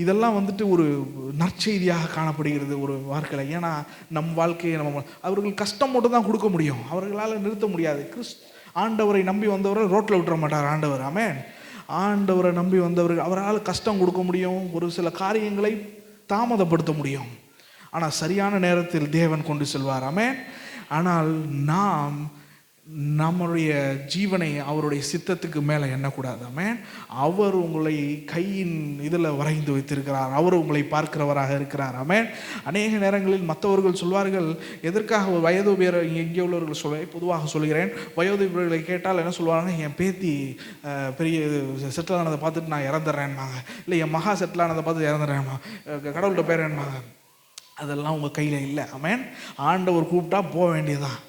இதெல்லாம் ஒரு நற்செய்தியாக காணப்படுகிறது ஒரு வாழ்க்கையில். ஏன்னா நம் வாழ்க்கையை அவர்கள் கஷ்டம் மட்டும் தான் கொடுக்க முடியும், அவர்களால் நிறுத்த முடியாது. ஆண்டவரை நம்பி வந்தவரை ரோட்டில் விட்டுற மாட்டார் ஆண்டவர். ஆமென். ஆண்டவரை நம்பி வந்தவர்கள் அவரால் கஷ்டம் கொடுக்க முடியும், ஒரு சில காரியங்களை தாமதப்படுத்த முடியும், ஆனால் சரியான நேரத்தில் தேவன் கொண்டு செல்வார். ஆமென். ஆனால் நாம் நம்முடைய ஜீவனை அவருடைய சித்தத்துக்கு மேலே எண்ணக்கூடாது. ஆமென். அவர் உங்களை கையின் இதில் வரைந்து வைத்திருக்கிறார், அவர் உங்களை பார்க்கிறவராக இருக்கிறார். ஆமென். அநேக நேரங்களில் மற்றவர்கள் சொல்வார்கள், எதற்காக ஒரு வயது பேர் இங்கே உள்ளவர்கள் பொதுவாக சொல்கிறேன், வயது பேர்களை கேட்டால் என்ன சொல்லுவாங்க, என் பேத்தி பெரிய செட்டில் ஆனதை பார்த்துட்டு நான் இறந்துடுறேன்பாங்க, இல்லை என் மகா செட்டில் ஆனதை பார்த்து இறந்துடுறேன்மா, கடவுள்கிட்ட பேர் என்னவாங்க. அதெல்லாம் உங்கள் கையில் இல்லை. ஆமென். ஆண்டவர் கூப்பிட்டா போக வேண்டியதுதான்.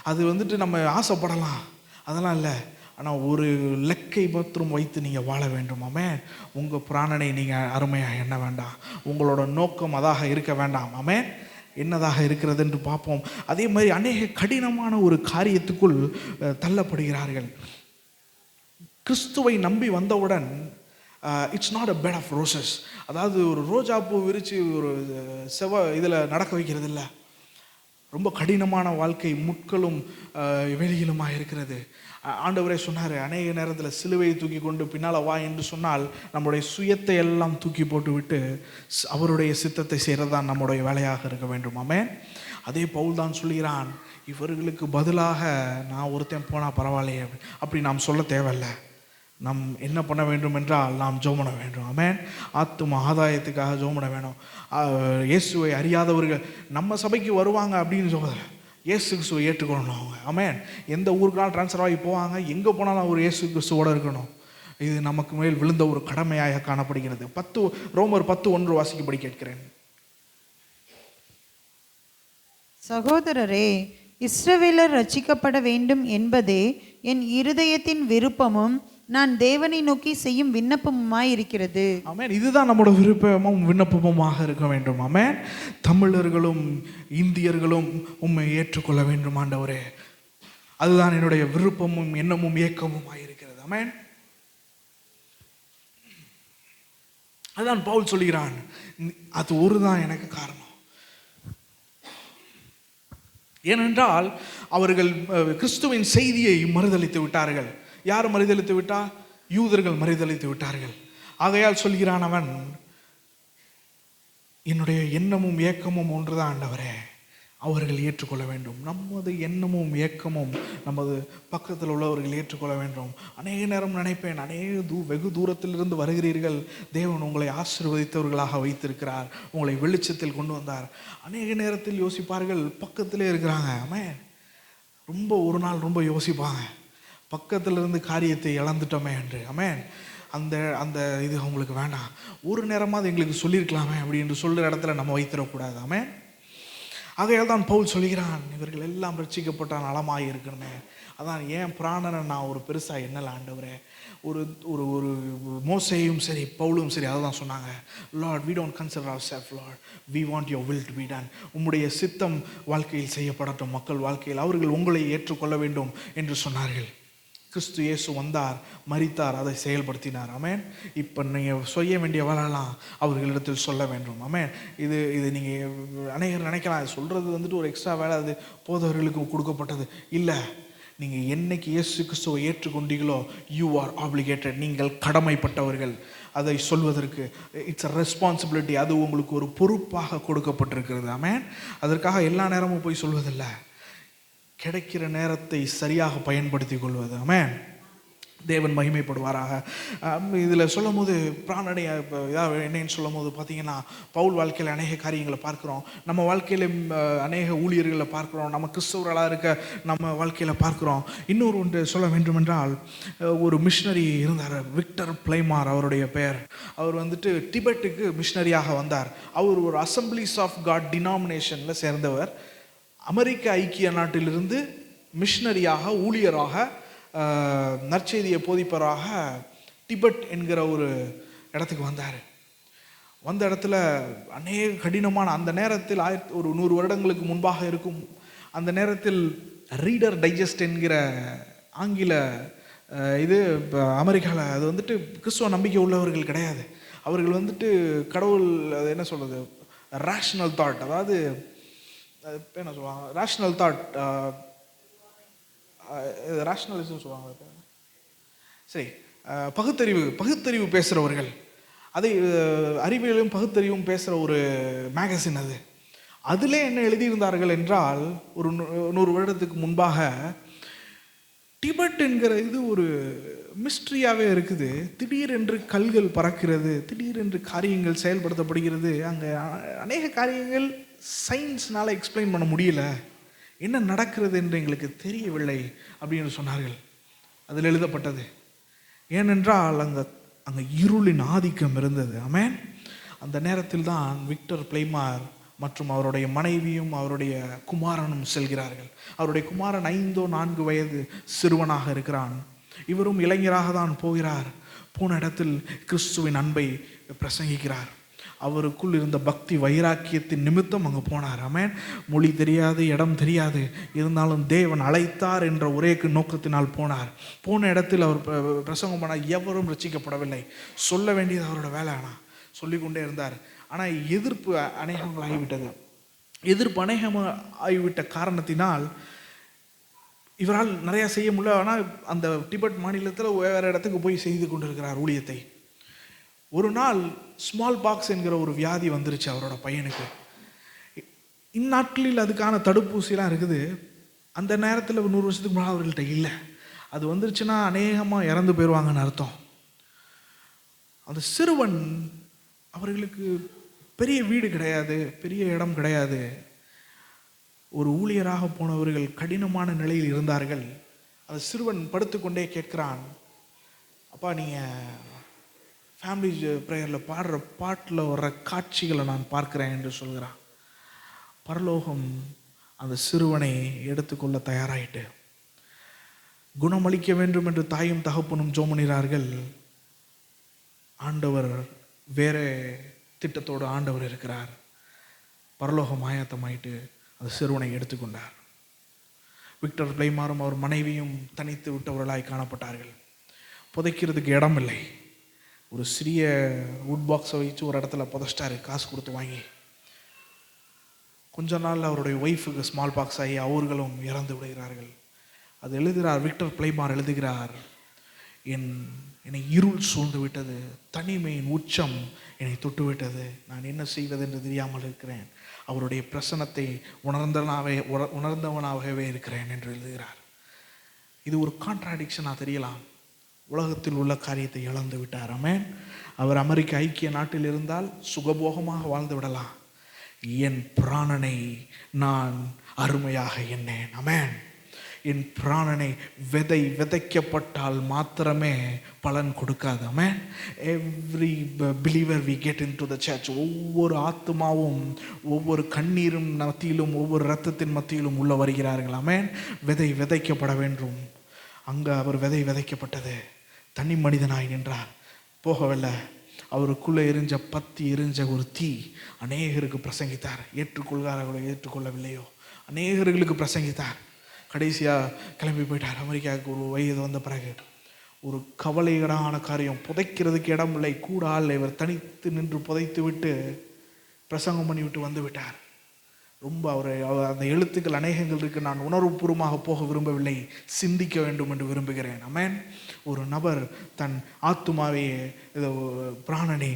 அது நம்ம ஆசைப்படலாம், அதெல்லாம் இல்லை. ஆனால் ஒரு லெக்கை மாத்திரம் வைத்து நீங்கள் வாழ வேண்டும். ஆமென். உங்கள் பிராணனை நீங்கள் அருமையாக எண்ண வேண்டாம், உங்களோட நோக்கம் அதாக இருக்க வேண்டாம். ஆமென். என்னதாக இருக்கிறது என்று பார்ப்போம். அதே மாதிரி அநேக கடினமான ஒரு காரியத்துக்குள் தள்ளப்படுகிறார்கள். கிறிஸ்துவை நம்பி வந்தவுடன் it's not a bed of roses. அதாவது ஒரு ரோஜா பூ விரித்து ஒரு இதில் நடக்க வைக்கிறது இல்லை. ரொம்ப கடினமான வாழ்க்கை, முட்களும் வெளியிலுமாக இருக்கிறது. ஆண்டவரே சொன்னார், அநேக நேரத்தில் சிலுவையை தூக்கி கொண்டு பின்னால் வா என்று சொன்னால் நம்முடைய சுயத்தை எல்லாம் தூக்கி போட்டு விட்டு அவருடைய சித்தத்தை செய்கிறதான் நம்முடைய வேலையாக இருக்க வேண்டும். ஆமென். அதே பவுல் தான் சொல்கிறான், இவர்களுக்கு பதிலாக நான் ஒருத்தன் போனால் பரவாயில்லையே, அப்படி நாம் சொல்ல தேவையில்லை. நாம் என்ன பண்ண வேண்டும் என்றால் நாம் ஜெபம் பண்ண வேண்டும். ஆமென். ஆத்தும ஆதாயத்துக்காக ஜெபம் பண்ண வேணும். இயேசுவை அறியாதவர்கள் நம்ம சபைக்கு வருவாங்க அப்படின்னு சொல்லுவாங்க, இயேசு கிறிஸ்துவை ஏற்றுக்கொள்ளணும் அவங்க. ஆமென். எந்த ஊருக்குனாலும் ட்ரான்ஸ்ஃபர் ஆகி போவாங்க, எங்கே போனாலும் அவர் இயேசு கிறிஸ்துவோடு இருக்கணும். இது நமக்கு மேல் விழுந்த ஒரு கடமையாக காணப்படுகிறது. ரோமர் 10:1 வாசிக்கும்படி கேட்கிறேன். சகோதரரே, இஸ்ரவேலர் ரட்சிக்கப்பட வேண்டும் என்பதே என் இருதயத்தின் விருப்பமும் நான் தேவனை நோக்கி செய்யும் விண்ணப்பமுமாய் இருக்கிறது. ஆமென். இதுதான் நம்மளோட விருப்பமும் விண்ணப்பமுமாக இருக்க வேண்டும். ஆமென். தமிழர்களும் இந்தியர்களும் உம்மை ஏற்றுக்கொள்ள வேண்டும் ஆண்டவரே, அதுதான் என்னுடைய விருப்பமும் எண்ணமும் ஏக்கமுமாய் இருக்கிறது. ஆமென். அதுதான் பவுல் சொல்கிறான், அது ஒருதான் எனக்கு காரணம். ஏனென்றால் அவர்கள் கிறிஸ்துவின் செய்தியை மறுதலித்து விட்டார்கள். யார் மறுதலித்து விட்டார்? யூதர்கள் மறுதலித்து விட்டார்கள். ஆகையால் சொல்கிறான் அவன், என்னுடைய எண்ணமும் ஏக்கமும் ஒன்றுதான் ஆண்டவரே, அவர்கள் ஏற்றுக்கொள்ள வேண்டும். நமது எண்ணமும் ஏக்கமும் நமது பக்கத்தில் உள்ளவர்கள் ஏற்றுக்கொள்ள வேண்டும். அநேக நேரம் நினைப்பேன், வெகு தூரத்திலிருந்து வருகிறீர்கள், தேவன் உங்களை ஆசீர்வதித்தவர்களாக வைத்திருக்கிறார், உங்களை வெளிச்சத்தில் கொண்டு வந்தார். அநேக நேரத்தில் யோசிப்பார்கள், பக்கத்திலே இருக்கிறாங்க. ஆமென். ஒரு நாள் ரொம்ப யோசிப்பாங்க, பக்கத்தில் இருந்து காரியத்தை இழந்துட்டோமே என்று. ஆமென். அந்த இது அவங்களுக்கு வேண்டாம், ஒரு நேரமாவது எங்களுக்கு சொல்லியிருக்கலாமே அப்படி என்று சொல்கிற இடத்துல நம்ம வைத்திடக்கூடாது. ஆமென். ஆகையால் தான் பவுல் சொல்கிறான், இவர்கள் எல்லாம் ரட்சிக்கப்பட்ட நலமாக இருக்கணுமே. அதான் ஏன் பிராணனை நான் ஒரு பெருசாக எண்ணலை ஆண்டவரே. ஒரு ஒரு ஒரு மோசேயும் சரி பவுலும் சரி அதை தான் சொன்னாங்க, Lord we don't consider ourselves Lord, we want your will to be done. உம்முடைய சித்தம் வாழ்க்கையில் செய்யப்படட்டும், மக்கள் வாழ்க்கையில் அவர்கள் உங்களை ஏற்றுக்கொள்ள வேண்டும் என்று சொன்னார்கள். கிறிஸ்து இயேசு வந்தார், மரித்தார், அதை செயல்படுத்தினார். ஆமென். இப்போ நீங்கள் செய்ய வேண்டிய வேலைலாம் அவர்களிடத்தில் சொல்ல வேண்டும். ஆமென். இது நீங்கள் அநேகர் நினைக்கலாம், சொல்கிறது ஒரு எக்ஸ்ட்ரா வேலை, அது போதவர்களுக்கு கொடுக்கப்பட்டது இல்லை. நீங்கள் என்னைக்கு இயேசு கிறிஸ்துவை ஏற்றுக்கொண்டீங்களோ யூ ஆர் ஆப்ளிகேட்டட், நீங்கள் கடமைப்பட்டவர்கள் அதை சொல்வதற்கு. இட்ஸ் அ ரெஸ்பான்சிபிலிட்டி, அது உங்களுக்கு ஒரு பொறுப்பாக கொடுக்கப்பட்டிருக்கிறது. ஆமென். அதற்காக எல்லா நேரமும் போய் சொல்வதில்லை, கிடைக்கிற நேரத்தை சரியாக பயன்படுத்தி கொள்வது. ஆமென். தேவன் மகிமைப்படுவாராக. இதில் சொல்லும் போது பிராணடைய இதாக என்னன்னு சொல்லும் போது பார்த்தீங்கன்னா, பவுல் வாழ்க்கையில் அநேக காரியங்களை பார்க்குறோம், நம்ம வாழ்க்கையில் அநேக ஊழியர்களை பார்க்குறோம், நம்ம கிறிஸ்தவர்களாக இருக்க நம்ம வாழ்க்கையில் பார்க்குறோம். இன்னொரு ஒன்று சொல்ல வேண்டுமென்றால், ஒரு மிஷினரி இருந்தார், விக்டர் பிளைமார் அவருடைய பெயர். அவர் வந்துட்டு டிபெட்டுக்கு மிஷினரியாக வந்தார். அவர் ஒரு அசம்பிளிஸ் ஆஃப் காட் டினாமினேஷனில் சேர்ந்தவர். அமெரிக்க ஐக்கிய நாட்டிலிருந்து மிஷினரியாக ஊழியராக நற்செய்தியை போதிப்பவராக டிபெட் என்கிற ஒரு இடத்துக்கு வந்தார். வந்த இடத்துல அநேக கடினமான, அந்த நேரத்தில் ஒரு 100 வருடங்களுக்கு முன்பாக இருக்கும், அந்த நேரத்தில் ரீடர் டைஜஸ்ட் என்கிற ஆங்கில இது அமெரிக்காவில் அது வந்துட்டு கிறிஸ்துவ நம்பிக்கை உள்ளவர்கள் கிடையாது. அவர்கள் வந்துட்டு கடவுள் அது என்ன சொல்கிறது, ரேஷ்னல் தாட், அதாவது என்ன சொல்லுவாங்க, ரேஷ்னல் தாட், ரேஷ்னலிசம் சொல்லுவாங்க, சரி, பகுத்தறிவு பேசுகிறவர்கள், அதை அறிவியலும் பகுத்தறிவும் பேசுகிற ஒரு மேகசின் அது. அதிலே என்ன எழுதியிருந்தார்கள் என்றால், ஒரு 100 வருடத்துக்கு முன்பாக டிபெட் என்கிற இது ஒரு மிஸ்ட்ரியாகவே இருக்குது. திடீரென்று கல்கள் பறக்கிறது, திடீரென்று காரியங்கள் செயல்படுத்தப்படுகிறது, அங்கே அநேக காரியங்கள் சயின்ஸ்னால் எக்ஸ்பிளைன் பண்ண முடியல, என்ன நடக்கிறது என்று எங்களுக்கு தெரியவில்லை அப்படின்னு சொன்னார்கள். அதில் எழுதப்பட்டது. ஏனென்றால் அங்கே இருளின் ஆதிக்கம் இருந்தது. ஆமென். அந்த நேரத்தில் தான் விக்டர் பிளைமார் மற்றும் அவருடைய மனைவியும் அவருடைய குமாரனும் செல்கிறார்கள். அவருடைய குமாரன் 5-4 வயது சிறுவனாக இருக்கிறான். இவரும் இளைஞராக தான் போகிறார். போன இடத்தில் கிறிஸ்துவின் அன்பை பிரசங்கிக்கிறார். அவருக்குள் இருந்த பக்தி வைராக்கியத்தின் நிமித்தம் அங்கே போனார். ஆமென். மொழி தெரியாது, இடம் தெரியாது, இருந்தாலும் தேவன் அழைத்தார் என்ற ஒரே நோக்கத்தினால் போனார். போன இடத்தில் அவர் பிரசங்கம் பண்ணால் எவரும் ரட்சிக்கப்படவில்லை. சொல்ல வேண்டியது அவரோட வேலை. ஆனால் சொல்லிக்கொண்டே இருந்தார். ஆனால் எதிர்ப்பு அநேகமாகிவிட்டது. எதிர்ப்பு அநேகமாக ஆகிவிட்ட காரணத்தினால் இவரால் நிறையா செய்ய முடியல. ஆனால் அந்த டிபெட் மாநிலத்தில் வேறு இடத்துக்கு போய் செய்து கொண்டிருக்கிறார் ஊழியத்தை. ஒரு நாள் ஸ்மால் பாக்ஸ் என்கிற ஒரு வியாதி வந்துருச்சு அவரோட பையனுக்கு. இந்நாட்களில் அதுக்கான தடுப்பூசிலாம் இருக்குது. அந்த நேரத்தில் 100 வருஷத்துக்கு முன்னாடி அவர்கள்ட்ட இல்லை. அது வந்துருச்சுன்னா அநேகமாக இறந்து போயிடுவாங்கன்னு அர்த்தம். அந்த சிறுவன், அவர்களுக்கு பெரிய வீடு கிடையாது, பெரிய இடம் கிடையாது. ஒரு ஊழியராக போனவர்கள் கடினமான நிலையில் இருந்தார்கள். அந்த சிறுவன் படுத்துக்கொண்டே கேட்கிறான், அப்பா நீங்கள் ஃபேமிலி ப்ரேயரில் பாடுற பாட்டில் வர்ற காட்சிகளை நான் பார்க்குறேன் என்று சொல்கிறான். பரலோகம் அந்த சிறுவனை எடுத்துக்கொள்ள தயாராயிட்டு குணமளிக்க வேண்டும் என்று தாயும் தகப்பனும் ஜோமனிறார்கள். ஆண்டவர் வேற திட்டத்தோடு ஆண்டவர் இருக்கிறார். பரலோகம் ஆயத்தமாயிட்டு அந்த சிறுவனை எடுத்துக்கொண்டார். விக்டர் பிளைமாரும் அவர் மனைவியும் தனித்து விட்டவர்களாய் காணப்பட்டார்கள். புதைக்கிறதுக்கு இடம் இல்லை. ஒரு சிறிய வுட் பாக்ஸை வச்சு ஒரு இடத்துல புதைச்சிட்டாரு, காசு கொடுத்து வாங்கி. கொஞ்ச நாள் அவருடைய ஒய்ஃபுக்கு ஸ்மால் பாக்ஸ் ஆகி அவர்களும் இறந்து விடுகிறார்கள். அது எழுதுகிறார், விக்டர் பிளைமார் எழுதுகிறார், என்னை இருள் சூழ்ந்து விட்டது, தனிமையின் உச்சம் என்னை தொட்டு விட்டது, நான் என்ன செய்வது என்று தெரியாமல் இருக்கிறேன், அவருடைய பிரசன்னத்தை உணர்ந்தவனாகவே இருக்கிறேன் என்று எழுதுகிறார். இது ஒரு கான்ட்ராடிக்ஷனாக தெரியலாம். உலகத்தில் உள்ள காரியத்தை இழந்து விட்டார். ஆமென். அவர் அமெரிக்க ஐக்கிய நாட்டில் இருந்தால் சுகபோகமாக வாழ்ந்து விடலாம். என் பிராணனை நான் அருமையாக எண்ணேன். ஆமென். என் பிராணனை விதைக்கப்பட்டால் மாத்திரமே பலன் கொடுக்காது. Amen. Every believer we get into the church, ஒவ்வொரு ஆத்மாவும் ஒவ்வொரு கண்ணீரும் மத்தியிலும் ஒவ்வொரு இரத்தத்தின் மத்தியிலும் உள்ள வருகிறார்கள். ஆமென். விதைக்கப்பட வேண்டும். அங்கே அவர் விதைக்கப்பட்டது. தனி மனிதனாய் நின்றார், போகவில்லை. அவருக்குள்ளே எரிஞ்ச ஒரு தீ அநேகருக்கு பிரசங்கித்தார். ஏற்றுக்கொள்கிறார்களோ ஏற்றுக்கொள்ளவில்லையோ அநேகர்களுக்கு பிரசங்கித்தார். கடைசியாக கிளம்பி போயிட்டார் அமெரிக்காவுக்கு. ஒரு வயது வந்த பிறகு ஒரு கவலைகரான காரியம், புதைக்கிறதுக்கு இடம் இல்லை, கூட ஆள். இவர் தனித்து நின்று புதைத்து விட்டு பிரசங்கம் பண்ணிவிட்டு வந்து விட்டார். ரொம்ப அந்த எழுத்துக்கள் அநேகங்கள் இருக்கு. நான் உணர்வுபூர்வமாக போக விரும்பவில்லை, சிந்திக்க வேண்டும் என்று விரும்புகிறேன். ஆமென். ஒரு நபர் தன் ஆத்துமாவையே பிராணனை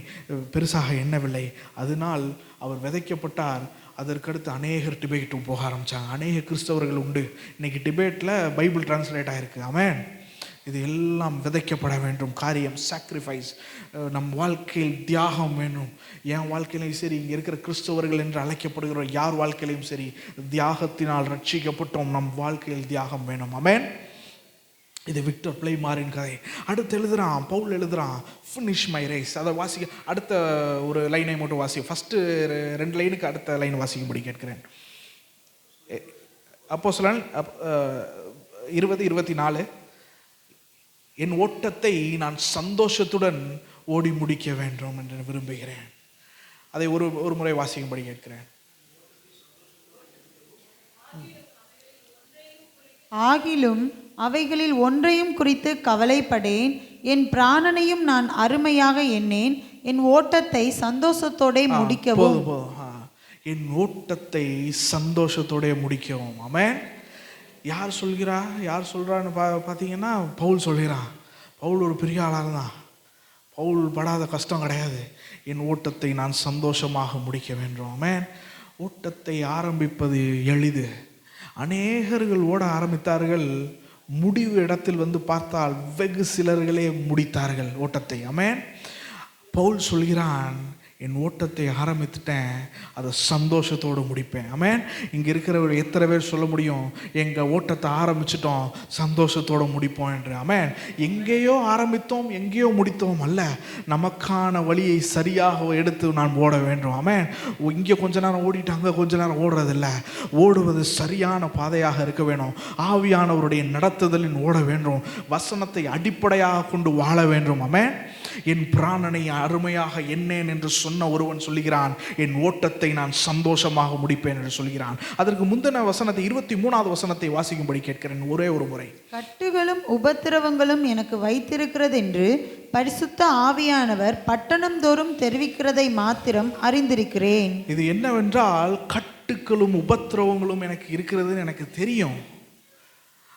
பெருசாக எண்ணவில்லை, அதனால் அவர் விதைக்கப்பட்டார். அதற்கடுத்து அநேகர் டிபேட்டுக்கு போக ஆரம்பித்தாங்க. அநேக கிறிஸ்தவர்கள் உண்டு. இன்னைக்கு டிபேட்டில் பைபிள் டிரான்ஸ்லேட் ஆகிருக்கு. ஆமென். இது எல்லாம் விதைக்கப்பட வேண்டும் காரியம். சாக்ரிஃபைஸ், நம் வாழ்க்கையில் தியாகம் வேணும். என் வாழ்க்கையிலையும் சரி, இங்கே இருக்கிற கிறிஸ்தவர்கள் என்று அழைக்கப்படுகிற யார் வாழ்க்கையிலையும் சரி, தியாகத்தினால் ரட்சிக்கப்பட்டோம். நம் வாழ்க்கையில் தியாகம் வேணும். ஆமென். இது விக்டர் பிளேமாரின் கதை. அடுத்து எழுதுறான், பவுல் எழுதுறான், ஃபினிஷ் மை ரேஸ். அதை வாசிக்க, அடுத்த ஒரு லைனை மட்டும் வாசி. ஃபஸ்ட்டு 2 லைனுக்கு அடுத்த லைன் வாசிக்கும்படி கேட்கிறேன். அப்போஸ்தலன் 20:24, என் ஓட்டத்தை நான் சந்தோஷத்துடன் ஓடி முடிக்க வேண்டும் என்று விரும்புகிறேன். அதை ஒரு முறை வாசிக்கும்படி கேட்கிறேன். ஆகிலும் அவைகளில் ஒன்றையும் குறித்து கவலைப்படேன், என் பிராணனையும் நான் அருமையாக எண்ணேன், என் ஓட்டத்தை சந்தோஷத்தோட முடிக்கவும். என் ஓட்டத்தை சந்தோஷத்தோட முடிக்கவும். ஆமென். யார் சொல்கிறா, யார் சொல்கிறான்னு பார்த்தீங்கன்னா பவுல் சொல்கிறான். பவுல் ஒரு பெரிய ஆளாக தான். பவுல் படாத கஷ்டம் கிடையாது. என் ஓட்டத்தை நான் சந்தோஷமாக முடிக்க வேண்டும். ஆமென். ஓட்டத்தை ஆரம்பிப்பது எளிது. அநேகர்கள் ஓட ஆரம்பித்தார்கள். முடிவு இடத்தில் வந்து பார்த்தால் வெகு சிலர்களே முடித்தார்கள் ஓட்டத்தை. ஆமென். பவுல் சொல்கிறான், என் ஓட்டத்தை ஆரம்பித்துட்டேன், அதை சந்தோஷத்தோடு முடிப்பேன். ஆமென். இங்கே இருக்கிறவர் எத்தனை பேர் சொல்ல முடியும், எங்கள் ஓட்டத்தை ஆரம்பிச்சிட்டோம், சந்தோஷத்தோடு முடிப்போம் என்று? ஆமென். எங்கேயோ ஆரம்பித்தோம், எங்கேயோ முடித்தோம் அல்ல, நமக்கான வழியை சரியாக எடுத்து நான் ஓட வேண்டும். ஆமென். இங்கே கொஞ்ச நேரம் ஓடிட்டு அங்கே கொஞ்ச நேரம் ஓடுறதில்ல, ஓடுவது சரியான பாதையாக இருக்க வேணும். ஆவியானவருடைய நடத்துதலின் ஓட வேண்டும். வசனத்தை அடிப்படையாக கொண்டு வாழ வேண்டும். ஆமென். என் பிராணனை அருமையாக எண்ணேன் என்று சொன்ன ஒருவன் சொல்லுகிறான், என் ஓட்டத்தை நான் சந்தோஷமாக முடிப்பேன் என்று சொல்கிறான். அதற்கு முந்தின வசனத்தை 23வது வசனத்தை வாசிக்கும்படி கேட்கிறேன் ஒரே ஒரு முறை. கட்டுகளும் உபத்திரவங்களும் எனக்கு வைத்திருக்கிறது என்று பரிசுத்த ஆவியானவர் பட்டணம் தோறும் தெரிவிக்கிறதை மாத்திரம் அறிந்திருக்கிறேன். இது என்னவென்றால், கட்டுகளும் உபத்திரவங்களும் எனக்கு இருக்கிறதுன்னு எனக்கு தெரியும்.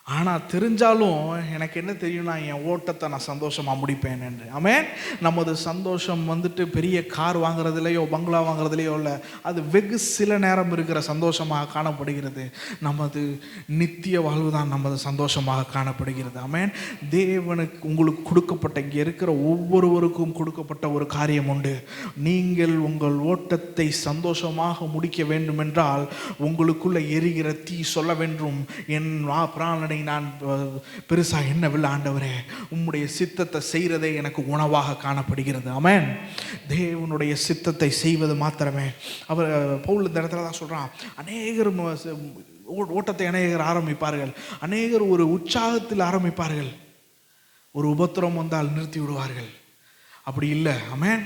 ஆனால் தெரிஞ்சாலும் எனக்கு என்ன தெரியும்னா, என் ஓட்டத்தை நான் சந்தோஷமாக முடிப்பேன் என்று. ஆமென். நமது சந்தோஷம் வந்துட்டு பெரிய கார் வாங்குறதுலையோ பங்களா வாங்குறதுலையோ இல்லை, அது வெகு சில நேரம் இருக்கிற சந்தோஷமாக காணப்படுகிறது. நமது நித்திய வாழ்வு தான் நமது சந்தோஷமாக காணப்படுகிறது. ஆமென். தேவனுக்கு உங்களுக்கு கொடுக்கப்பட்ட, இங்கே இருக்கிற ஒவ்வொருவருக்கும் கொடுக்கப்பட்ட ஒரு காரியம் உண்டு. நீங்கள் உங்கள் ஓட்டத்தை சந்தோஷமாக முடிக்க வேண்டுமென்றால் உங்களுக்குள்ள எரிகிற தீ சொல்ல வேண்டும், என் பிராணனை நான் பெருசாக என்னவில்லை ஆண்டவரே, உம்முடைய சித்தத்தை செய்கிறதே எனக்கு உணவாக காணப்படுகிறது. ஆமென். தேவனுடைய சித்தத்தை செய்வது மாத்திரமே. அவர் பவுல் இந்த இடத்துல தான் சொல்கிறான், அநேகர் ஓட்டத்தை அநேகர் ஆரம்பிப்பார்கள், அநேகர் ஒரு உற்சாகத்தில் ஆரம்பிப்பார்கள், ஒரு உபத்திரம் வந்தால் நிறுத்தி விடுவார்கள். அப்படி இல்லை. ஆமென்.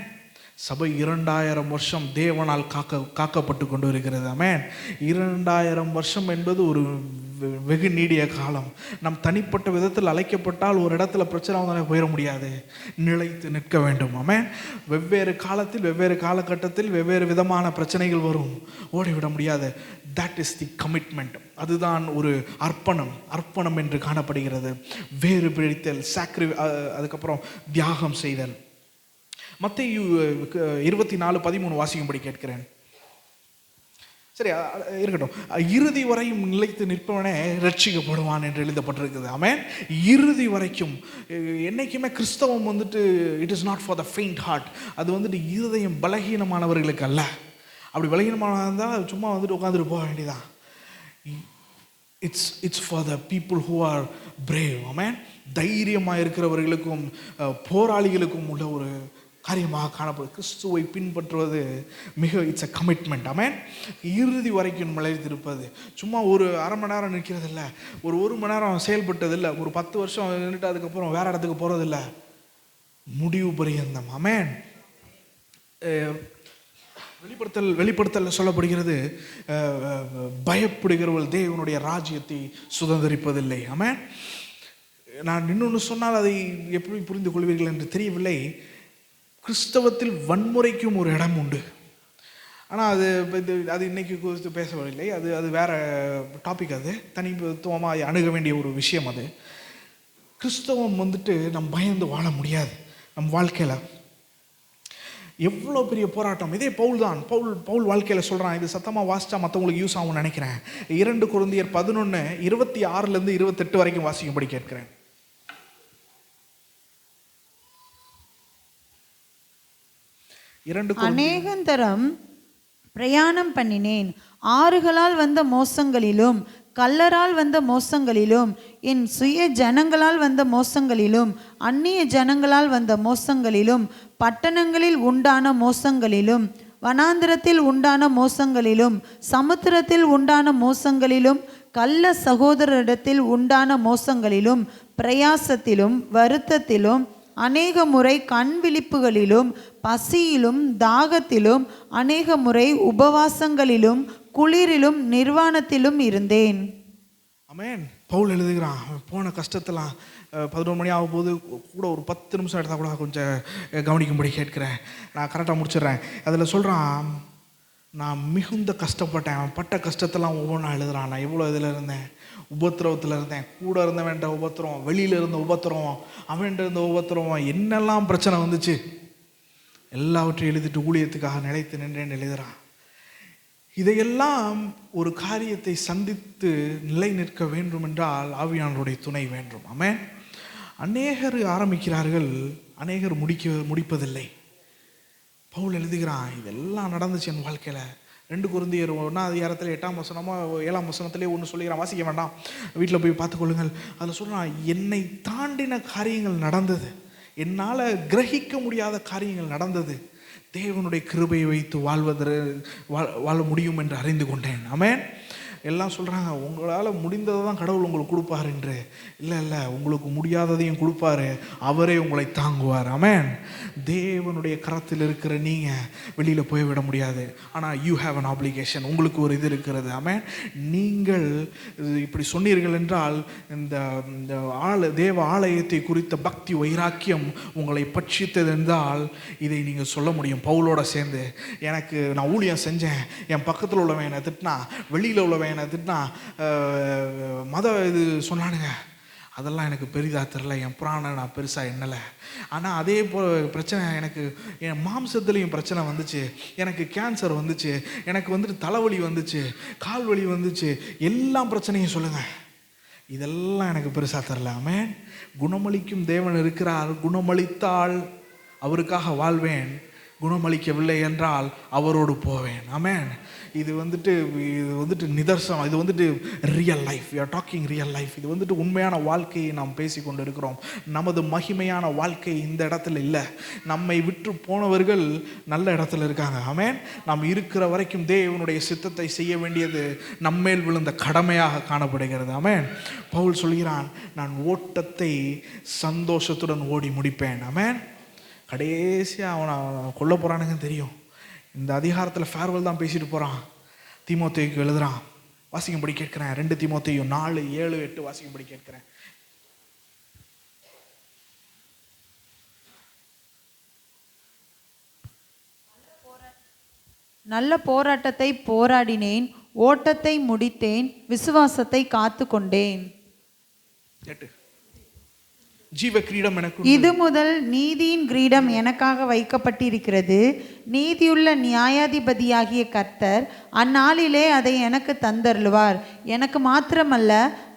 சபை 2000 வருஷம் தேவனால் காக்கப்பட்டு கொண்டு இருக்கிறது. ஆமென். 2000 வருஷம் என்பது ஒரு வெகு நீடிய காலம். நம் தனிப்பட்ட விதத்தில் அழைக்கப்பட்டால் ஒரு இடத்துல பிரச்சனை வந்தாலே போயிட முடியாது, நிலைத்து நிற்க வேண்டும். ஆமென். வெவ்வேறு காலத்தில் வெவ்வேறு காலகட்டத்தில் வெவ்வேறு விதமான பிரச்சனைகள் வரும், ஓடிவிட முடியாது. That is the commitment. அதுதான் ஒரு அர்ப்பணம் என்று காணப்படுகிறது. வேறு பிரித்தல், அதுக்கப்புறம் தியாகம் செய்தல். மத்தேயு 24:13 வாசிக்கும்படி கேட்கிறேன். சரி இருக்கட்டும். இறுதி வரையும் நிலைத்து நிற்பவனே ரட்சிக்கப்படுவான் என்று எழுதப்பட்டிருக்குது. ஆமென். இறுதி வரைக்கும். என்னைக்குமே கிறிஸ்தவம் வந்துட்டு it is not for the faint heart. அது வந்துட்டு இருதயம் பலகீனமானவர்களுக்கு அல்ல. அப்படி பலகீனமானதாக இருந்தால் சும்மா வந்துட்டு உட்காந்துட்டு போக வேண்டியதான். It's for the people who are brave. Amen. தைரியமாக இருக்கிறவர்களுக்கும் போராளிகளுக்கும் உள்ள ஒரு காரியமாக காணப்படும். கிறிஸ்துவை பின்பற்றுவது இட்ஸ் அ கமிட்மெண்ட். ஆமென். இறுதி வரைக்கும் நிலைத்திருப்பது. சும்மா ஒரு அரை மணி நேரம் நிற்கிறதில்ல, ஒரு மணி நேரம் செயல்பட்டதில்லை, ஒரு 10 வருஷம் நின்றுட்டு அதுக்கப்புறம் வேற இடத்துக்கு போகிறதில்ல, முடிவு பரியந்தம். ஆமென். வெளிப்படுத்தல் சொல்லப்படுகிறது, பயப்படுகிறவர்கள் தேவனுடைய ராஜ்யத்தை சுதந்திரிப்பதில்லை. ஆமென். நான் இன்னொன்று சொன்னால் அதை எப்படி புரிந்து கொள்வீர்கள் என்று தெரியவில்லை. கிறிஸ்தவத்தில் வன்முறைக்கும் ஒரு இடம் உண்டு. ஆனால் அது இன்னைக்கு குறித்து பேசவில்லை. அது வேற டாபிக். அது தனித்துவமாக அணுக வேண்டிய ஒரு விஷயம். அது கிறிஸ்தவம் வந்துட்டு நம்ம பயந்து வாழ முடியாது. நம் வாழ்க்கையில் எவ்வளோ பெரிய போராட்டம். இதே பவுல் வாழ்க்கையில் சொல்கிறான். இது சத்தமாக வாசித்தா மற்றவங்களுக்கு யூஸ் ஆகும்னு நினைக்கிறேன். 2 கொரிந்தியர் 11:26-28 வரைக்கும் வாசிக்கும்படி கேட்கிறேன். அநேகந்தரம் பிரயாணம் பண்ணினேன். ஆறுகளால் வந்த மோசங்களிலும் கல்லரால் வந்த மோசங்களிலும் என் சுய ஜனங்களால் வந்த மோசங்களிலும் அந்நிய ஜனங்களால் வந்த மோசங்களிலும் பட்டணங்களில் உண்டான மோசங்களிலும் வனாந்திரத்தில் உண்டான மோசங்களிலும் சமுத்திரத்தில் உண்டான மோசங்களிலும் கள்ள சகோதரரிடத்தில் உண்டான மோசங்களிலும் பிரயாசத்திலும் வருத்தத்திலும் அநேக முறை கண் விழிப்புகளிலும் பசியிலும் தாகத்திலும் அநேக முறை உபவாசங்களிலும் குளிரிலும் நிர்வாணத்திலும் இருந்தேன். ஆமென். பவுல் எழுதுகிறான், போன கஷ்டத்தெல்லாம் 11 மணி ஆகும் போது கூட ஒரு 10 நிமிஷம் எடுத்தால் கூட கொஞ்சம் கவனிக்கும்படி கேட்கிறேன். நான் கரெக்டாக முடிச்சிடுறேன். அதில் சொல்கிறான், நான் மிகுந்த கஷ்டப்பட்டேன். அவன் பட்ட கஷ்டத்தெல்லாம் ஒவ்வொன்றா எழுதுறான். நான் எவ்வளோ இதில் இருந்தேன், உபத்திரவத்தில் இருந்தேன், கூட இருந்தவன்ட்ட உபத்திரம், வெளியில் இருந்த உபத்திரம், அவன்கிட்ட இருந்த உபத்திரம், என்னெல்லாம் பிரச்சனை வந்துச்சு எல்லாவற்றையும் எழுதிட்டு ஊழியத்துக்காக நிலைத்து நின்றேன்னு எழுதுறான். இதையெல்லாம் ஒரு காரியத்தை சந்தித்து நிலை நிற்க வேண்டும் என்றால் ஆவியானவருடைய துணை வேண்டும். ஆமென். அநேகர் ஆரம்பிக்கிறார்கள், அநேகர் முடிப்பதில்லை. பவுல் எழுதுகிறான், இதெல்லாம் நடந்துச்சு என் வாழ்க்கையில். 2 கொரிந்தியர் 1 8ஆம் வசனமோ 7ஆம் வசனத்திலே ஒன்று சொல்லிக்கிறான், வாசிக்க வேண்டாம், வீட்டில் போய் பார்த்துக்கொள்ளுங்கள். அதில் சொல்கிறான், என்னை தாண்டின காரியங்கள் நடந்தது, என்னால் கிரகிக்க முடியாத காரியங்கள் நடந்தது. தேவனுடைய கிருபையை வைத்து வாழ முடியும் என்று அறிந்து கொண்டேன். ஆமென். எல்லாம் சொல்கிறாங்க, உங்களால் முடிந்ததை தான் கடவுள் உங்களுக்கு கொடுப்பார் என்று. இல்லை, உங்களுக்கு முடியாததையும் கொடுப்பாரு, அவரே உங்களை தாங்குவார். ஆமென். தேவனுடைய கரத்தில் இருக்கிற நீங்கள் வெளியில் போய்விட முடியாது. ஆனால் யூ ஹேவ் அன் ஆப்ளிகேஷன், உங்களுக்கு ஒரு இது இருக்கிறது. ஆமென். நீங்கள் இப்படி சொன்னீர்கள் என்றால் இந்த தேவ ஆலயத்தை குறித்த பக்தி வைராக்கியம் உங்களை பட்சித்தது என்றால் இதை நீங்கள் சொல்ல முடியும். பவுலோட சேர்ந்து, நான் ஊழியம் செஞ்சேன், என் பக்கத்தில் உள்ளவன் என்னை திட்டினா, வெளியில் உள்ளவன் என்னை திட்டினா, மத இது சொன்னானுங்க, அதெல்லாம் எனக்கு பெரிதாக தெரில, என் புராணம் நான் பெருசாக எண்ணலை. ஆனால் அதே போல் பிரச்சனை எனக்கு என் மாம்சத்துலேயும் பிரச்சனை வந்துச்சு, எனக்கு கேன்சர் வந்துச்சு, எனக்கு தலைவலி வந்துச்சு, கால் வலி வந்துச்சு, எல்லாம் பிரச்சனையும் சொல்லுங்கள், இதெல்லாம் எனக்கு பெருசாக தெரில. ஆமென். குணமளிக்கும் தேவன் இருக்கிறார். குணமளித்தால் அவருக்காக வாழ்வேன், குணமளிக்கவில்லை என்றால் அவரோடு போவேன். ஆமென். இது நிதர்சனம், இது real life. We are talking real life. இது உண்மையான வாழ்க்கையை நாம் பேசி கொண்டு இருக்கிறோம். நமது மகிமையான வாழ்க்கை இந்த இடத்துல இல்லை. நம்மை விட்டு போனவர்கள் நல்ல இடத்துல இருக்காங்க. ஆமென். நாம் இருக்கிற வரைக்கும் தேவனுடைய சித்தத்தை செய்ய வேண்டியது நம்மேல் விழுந்த கடமையாக காணப்படுகிறது. ஆமென். பவுல் சொல்கிறான், நான் ஓட்டத்தை சந்தோஷத்துடன் ஓடி முடிப்பேன். ஆமென். கடைசியாக அவனை கொல்ல போகிறானுங்கன்னு தெரியும். இந்த அதிகாரத்தில் ஃபேர்வெல் தான் பேசிட்டு போகிறான். தீமோத்தேயுக்கு எழுதுறான், வாசிக்கும்படி கேட்கிறேன். 2 தீமோத்தேயு 4, 7, 8 வாசிக்கும்படி கேட்கிறேன். நல்ல போராட்டத்தை போராடினேன், ஓட்டத்தை முடித்தேன், விசுவாசத்தை காத்து கொண்டேன். ஜீவ கிரீடம் எனக்கு இது முதல் நீதியின் கிரீடம் எனக்காக வைக்கப்பட்டிருக்கிறது. நீதியுள்ள நியாயாதிபதியாகிய கர்த்தர் அந்நாளிலே அதை எனக்கு தந்தருளுவார். எனக்கு மாத்திரமல்ல,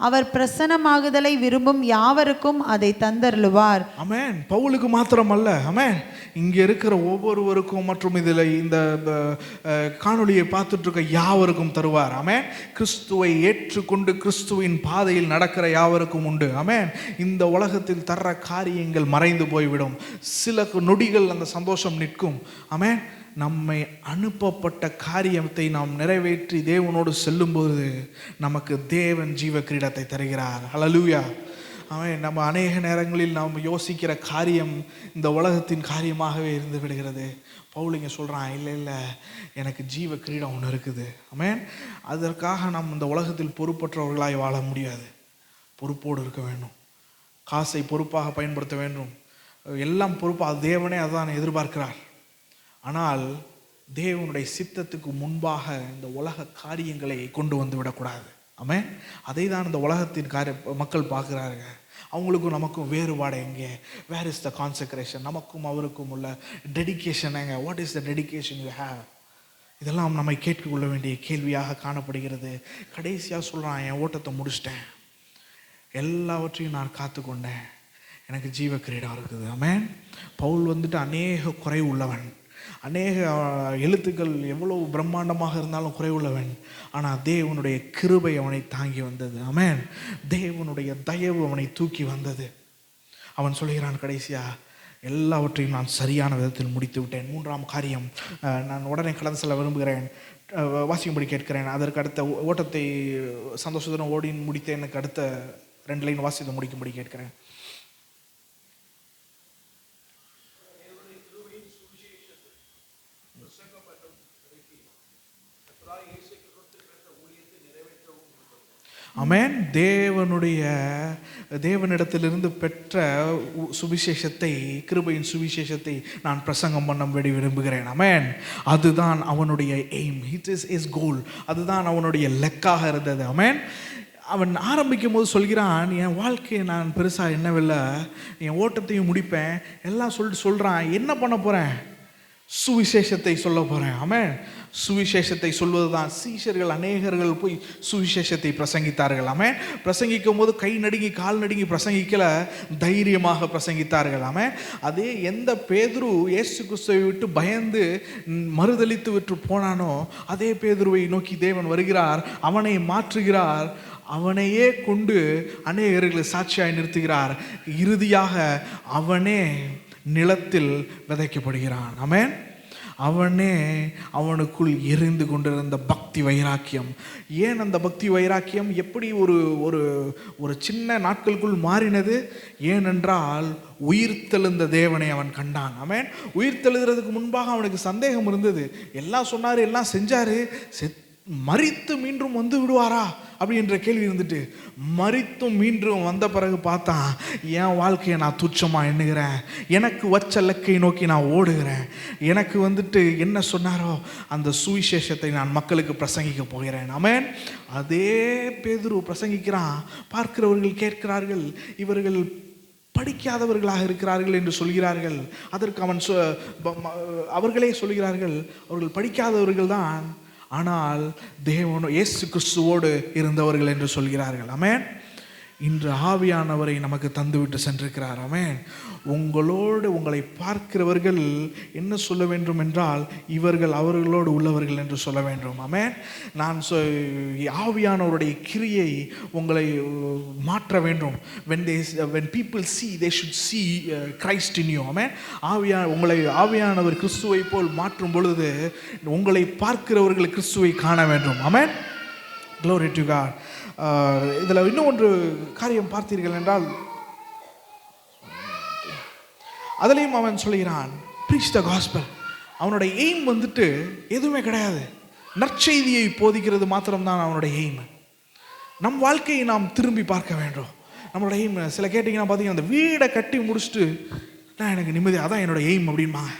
அவர் பிரசன்னமாகுதலை விரும்பும் யாவருக்கும் அதை தந்தருளுவார். ஆமென். பவுலுக்கு மாத்திரமல்ல, ஆமென், இங்கே இருக்கிற ஒவ்வொருவருக்கும் மற்றும் இதில் இந்த காணொளியை பார்த்துட்டு இருக்க யாவருக்கும் தருவார். ஆமென். கிறிஸ்துவை ஏற்றுக்கொண்டு கிறிஸ்துவின் பாதையில் நடக்கிற யாவருக்கும் உண்டு. ஆமென். இந்த உலகத்தில் தர்ற காரியங்கள் மறைந்து போய்விடும். சில நொடிகள் அந்த சந்தோஷம் நிற்கும். ஆமென். நம்மை அனுப்பப்பட்ட காரியத்தை நாம் நிறைவேற்றி தேவனோடு செல்லும்போது நமக்கு தேவன் ஜீவ கிரீடத்தை தருகிறார். ஹல்லேலூயா. ஆமென். நம்ம அநேக நேரங்களில் நாம் யோசிக்கிற காரியம் இந்த உலகத்தின் காரியமாகவே இருந்து விடுகிறது. பவுல் இங்கே சொல்கிறான், இல்லை, எனக்கு ஜீவ கிரீடம் ஒன்று இருக்குது. ஆமென். அதற்காக நாம் இந்த உலகத்தில் பொறுப்பற்றவர்களாய் வாழ முடியாது. பொறுப்போடு இருக்க வேண்டும். காசை பொறுப்பாக பயன்படுத்த வேண்டும். எல்லாம் பொறுப்பாக தேவனே அதுதான் எதிர்பார்க்கிறார். ஆனால் தேவனுடைய சித்தத்துக்கு முன்பாக இந்த உலக காரியங்களை கொண்டு வந்து விடக்கூடாது. ஆமென். அதை தான் இந்த உலகத்தின் மக்கள் பார்க்குறாருங்க. அவங்களுக்கும் நமக்கும் வேறுபாடு எங்கே? Where is the consecration? நமக்கும் அவருக்கும் உள்ள டெடிக்கேஷன் எங்க? What is the dedication you have? இதெல்லாம் நம்மை கேட்டுக்கொள்ள வேண்டிய கேள்வியாக காணப்படுகிறது. கடைசியாக சொல்கிறான், என் ஓட்டத்தை முடிச்சிட்டேன், எல்லாவற்றையும் நான் காத்துக்கொண்டேன், எனக்கு ஜீவ கிரீடம் இருக்குது. ஆமென். பவுல் அநேக குறை உள்ளவன். அநேக எழுத்துக்கள் எவ்வளவு பிரம்மாண்டமாக இருந்தாலும் குறைவுள்ளவன். ஆனால் தேவனுடைய கிருபை அவனை தாங்கி வந்தது. ஆமென். தேவனுடைய தயவு அவனை தூக்கி வந்தது. அவன் சொல்கிறான் கடைசியா, எல்லாவற்றையும் நான் சரியான விதத்தில் முடித்து விட்டேன். மூன்றாம் காரியம் நான் உடனே கடந்து செல்ல விரும்புகிறேன், வாசிக்கும்படி கேட்கிறேன். அதற்கு அடுத்த ஓட்டத்தை சந்தோஷத்துடன் ஓடி முடித்தேன். எனக்கு அடுத்த 2 லைன் வாசித்து முடிக்கும்படி கேட்கிறேன். ஆமென். தேவனிடத்திலிருந்து பெற்ற சுவிசேஷத்தை, கிருபையின் சுவிசேஷத்தை நான் பிரசங்கம் பண்ண விரும்புகிறேன். ஆமென். அதுதான் அவனுடைய எய்ம், இட் இஸ் இஸ் கோல். அதுதான் அவனுடைய லெக்காக இருந்தது. ஆமென். அவன் ஆரம்பிக்கும் போது சொல்கிறான், என் வாழ்க்கையை நான் பெருசாக என்னவில்லை, என் ஓட்டத்தையும் முடிப்பேன் எல்லாம் சொல்கிறான். என்ன பண்ண போகிறேன்? சுவிசேஷத்தை சொல்ல போகிறேன். ஆமென். சுவிசேஷத்தை சொல்வது தான். சீஷர்கள் அநேகர்கள் போய் சுவிசேஷத்தை பிரசங்கித்தார்கள். ஆமென். பிரசங்கிக்கும் போது கை நடுங்கி கால் நடுங்கி பிரசங்கிக்கல, தைரியமாக பிரசங்கித்தார்கள். ஆமென். அதே எந்த பேதுரு இயேசு கிறிஸ்துவை விட்டு பயந்து மறுதலித்து விட்டு போனானோ, அதே பேதுருவை நோக்கி தேவன் வருகிறார், அவனை மாற்றுகிறார், அவனையே கொண்டு அநேகர்களை சாட்சியாய் நிறுத்துகிறார். இறுதியாக அவனே நிலத்தில் விதைக்கப்படுகிறான். ஆமென். அவனே அவனுக்குள் எரிந்து கொண்டிருந்த பக்தி வைராக்கியம். ஏன் அந்த பக்தி வைராக்கியம் எப்படி ஒரு ஒரு ஒரு சின்ன நாட்களுக்குள் மாறினது? ஏனென்றால் உயிர்த்தெழுந்த தேவனை அவன் கண்டான். ஆமென். உயிர்த்தெழுகிறதுக்கு முன்பாக அவனுக்கு சந்தேகம் இருந்தது. எல்லாம் சொன்னார், எல்லாம் செஞ்சாரு, மரித்து மீண்டும் வந்து விடுவாரா அப்படின்ற கேள்வி இருந்துட்டு, மரித்தும் மீண்டும் வந்த பிறகு பார்த்தான், என் வாழ்க்கையை நான் துச்சமாக எண்ணுகிறேன், எனக்கு வச்ச லக்கை நோக்கி நான் ஓடுகிறேன், எனக்கு என்ன சொன்னாரோ அந்த சுவிசேஷத்தை நான் மக்களுக்கு பிரசங்கிக்க போகிறேன். ஆமென். அதே பேதுரு பிரசங்கிக்கிறான். பார்க்கிறவர்கள் கேட்கிறார்கள், இவர்கள் படிக்காதவர்களாக இருக்கிறார்கள் என்று சொல்கிறார்கள். அதற்கு அவன் அவர்களே சொல்கிறார்கள், அவர்கள் படிக்காதவர்கள் தான், ஆனால் தேவன் இயேசு கிறிஸ்துவோடு இருந்தவர்கள் என்று சொல்கிறார்கள். ஆமென். இன்று ஆவியானவரை நமக்கு தந்துவிட்டு சென்றிருக்கிறார். ஆமென். உங்களை பார்க்கிறவர்கள் என்ன சொல்ல வேண்டும் என்றால், இவர்கள் அவர்களோடு உள்ளவர்கள் என்று சொல்ல வேண்டும். ஆமென். நான் ஆவியானவருடைய கிரியை உங்களை மாற்ற வேண்டும். when people see, they should see Christ in you. ஆமென். உங்களை ஆவியானவர் கிறிஸ்துவை போல் மாற்றும் பொழுது உங்களை பார்க்கிறவர்கள் கிறிஸ்துவை காண வேண்டும். ஆமென். Glory to God. இதில் இன்னும் ஒன்று காரியம் பார்த்தீர்கள் என்றால், அதுலேயும் அவன் சொல்கிறான், preach the gospel. அவனுடைய எய்ம் எதுவுமே கிடையாது, நற்செய்தியை போதிக்கிறது மாத்திரம்தான் அவனுடைய எய்ம். நம் வாழ்க்கையை நாம் திரும்பி பார்க்க வேண்டும். நம்மளோட எய்ம் சில கேட்டிங்கன்னா பார்த்தீங்கன்னா, அந்த வீடை கட்டி முடிச்சுட்டு நான் எனக்கு நிம்மதி, அதான் என்னோட எய்ம் அப்படின்பாங்க.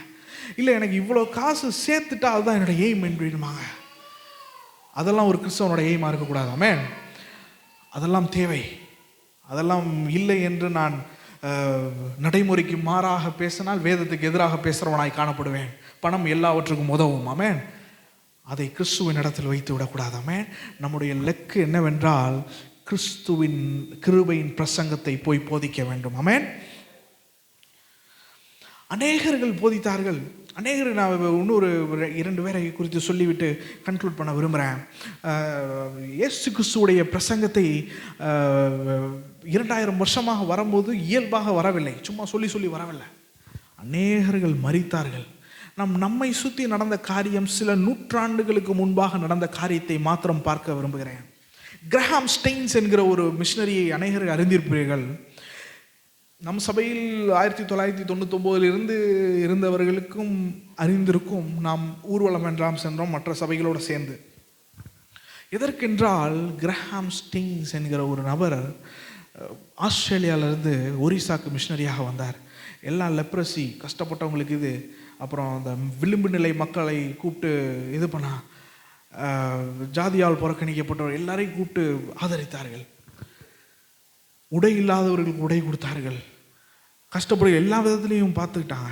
இல்லை, எனக்கு இவ்வளோ காசு சேர்த்துட்டா அதுதான் என்னோட எய்ம் அப்படின்பாங்க. அதெல்லாம் ஒரு கிறிஸ்தவனோட எய்மாக இருக்கக்கூடாது. ஆமென். அதெல்லாம் தேவை. அதெல்லாம் இல்லை என்று நான் நடைமுறைக்கு மாறாக பேசினால் வேதத்துக்கு எதிராக பேசுகிறவனாய் காணப்படுவேன். பணம் எல்லாவற்றுக்கும் உதவும். ஆமென். அதை கிறிஸ்துவின் இடத்தில் வைத்து விடக்கூடாது. ஆமென். நம்முடைய லெக்கு என்னவென்றால், கிறிஸ்துவின் கிருபையின் பிரசங்கத்தை போய் போதிக்க வேண்டும். ஆமென். அநேகர்கள் போதித்தார்கள். அநேகர், நான் இன்னொரு 2 பேரை குறித்து சொல்லிவிட்டு கன்க்ளூட் பண்ண விரும்புகிறேன். இயேசு கிறிஸ்துவுடைய பிரசங்கத்தை 2000 வருஷமாக வரும்போது இயல்பாக வரவில்லை, சும்மா சொல்லி வரவில்லை. அநேகர்கள் மரித்தார்கள். நம்மை சுற்றி நடந்த காரியம் சில நூற்றாண்டுகளுக்கு முன்பாக நடந்த காரியத்தை மாத்திரம் பார்க்க விரும்புகிறேன். கிரஹாம் ஸ்டெயின்ஸ் என்கிற ஒரு மிஷனரியை அநேகர்கள் அறிந்திருப்பீர்கள். நம் சபையில் 1999 இருந்தவர்களுக்கும் அறிந்திருக்கும். நாம் ஊர்வலம் என்றாம் சென்றோம் மற்ற சபைகளோடு சேர்ந்து. எதற்கென்றால், கிரஹாம் ஸ்டெயின்ஸ் என்கிற ஒரு நபர் ஆஸ்திரேலியாவிலிருந்து ஒரிசாக்கு மிஷனரியாக வந்தார். எல்லாம் லெப்ரசி கஷ்டப்பட்டவங்களுக்கு இது, அப்புறம் அந்த விளிம்பு நிலை மக்களை கூப்பிட்டு இது பண்ணா, ஜாதியால் புறக்கணிக்கப்பட்டவர் எல்லாரையும் கூப்பிட்டு ஆதரித்தார்கள். உடை இல்லாதவர்களுக்கு உடை கொடுத்தார்கள். கஷ்டப்படும் எல்லா விதத்துலையும் பார்த்துக்கிட்டாங்க.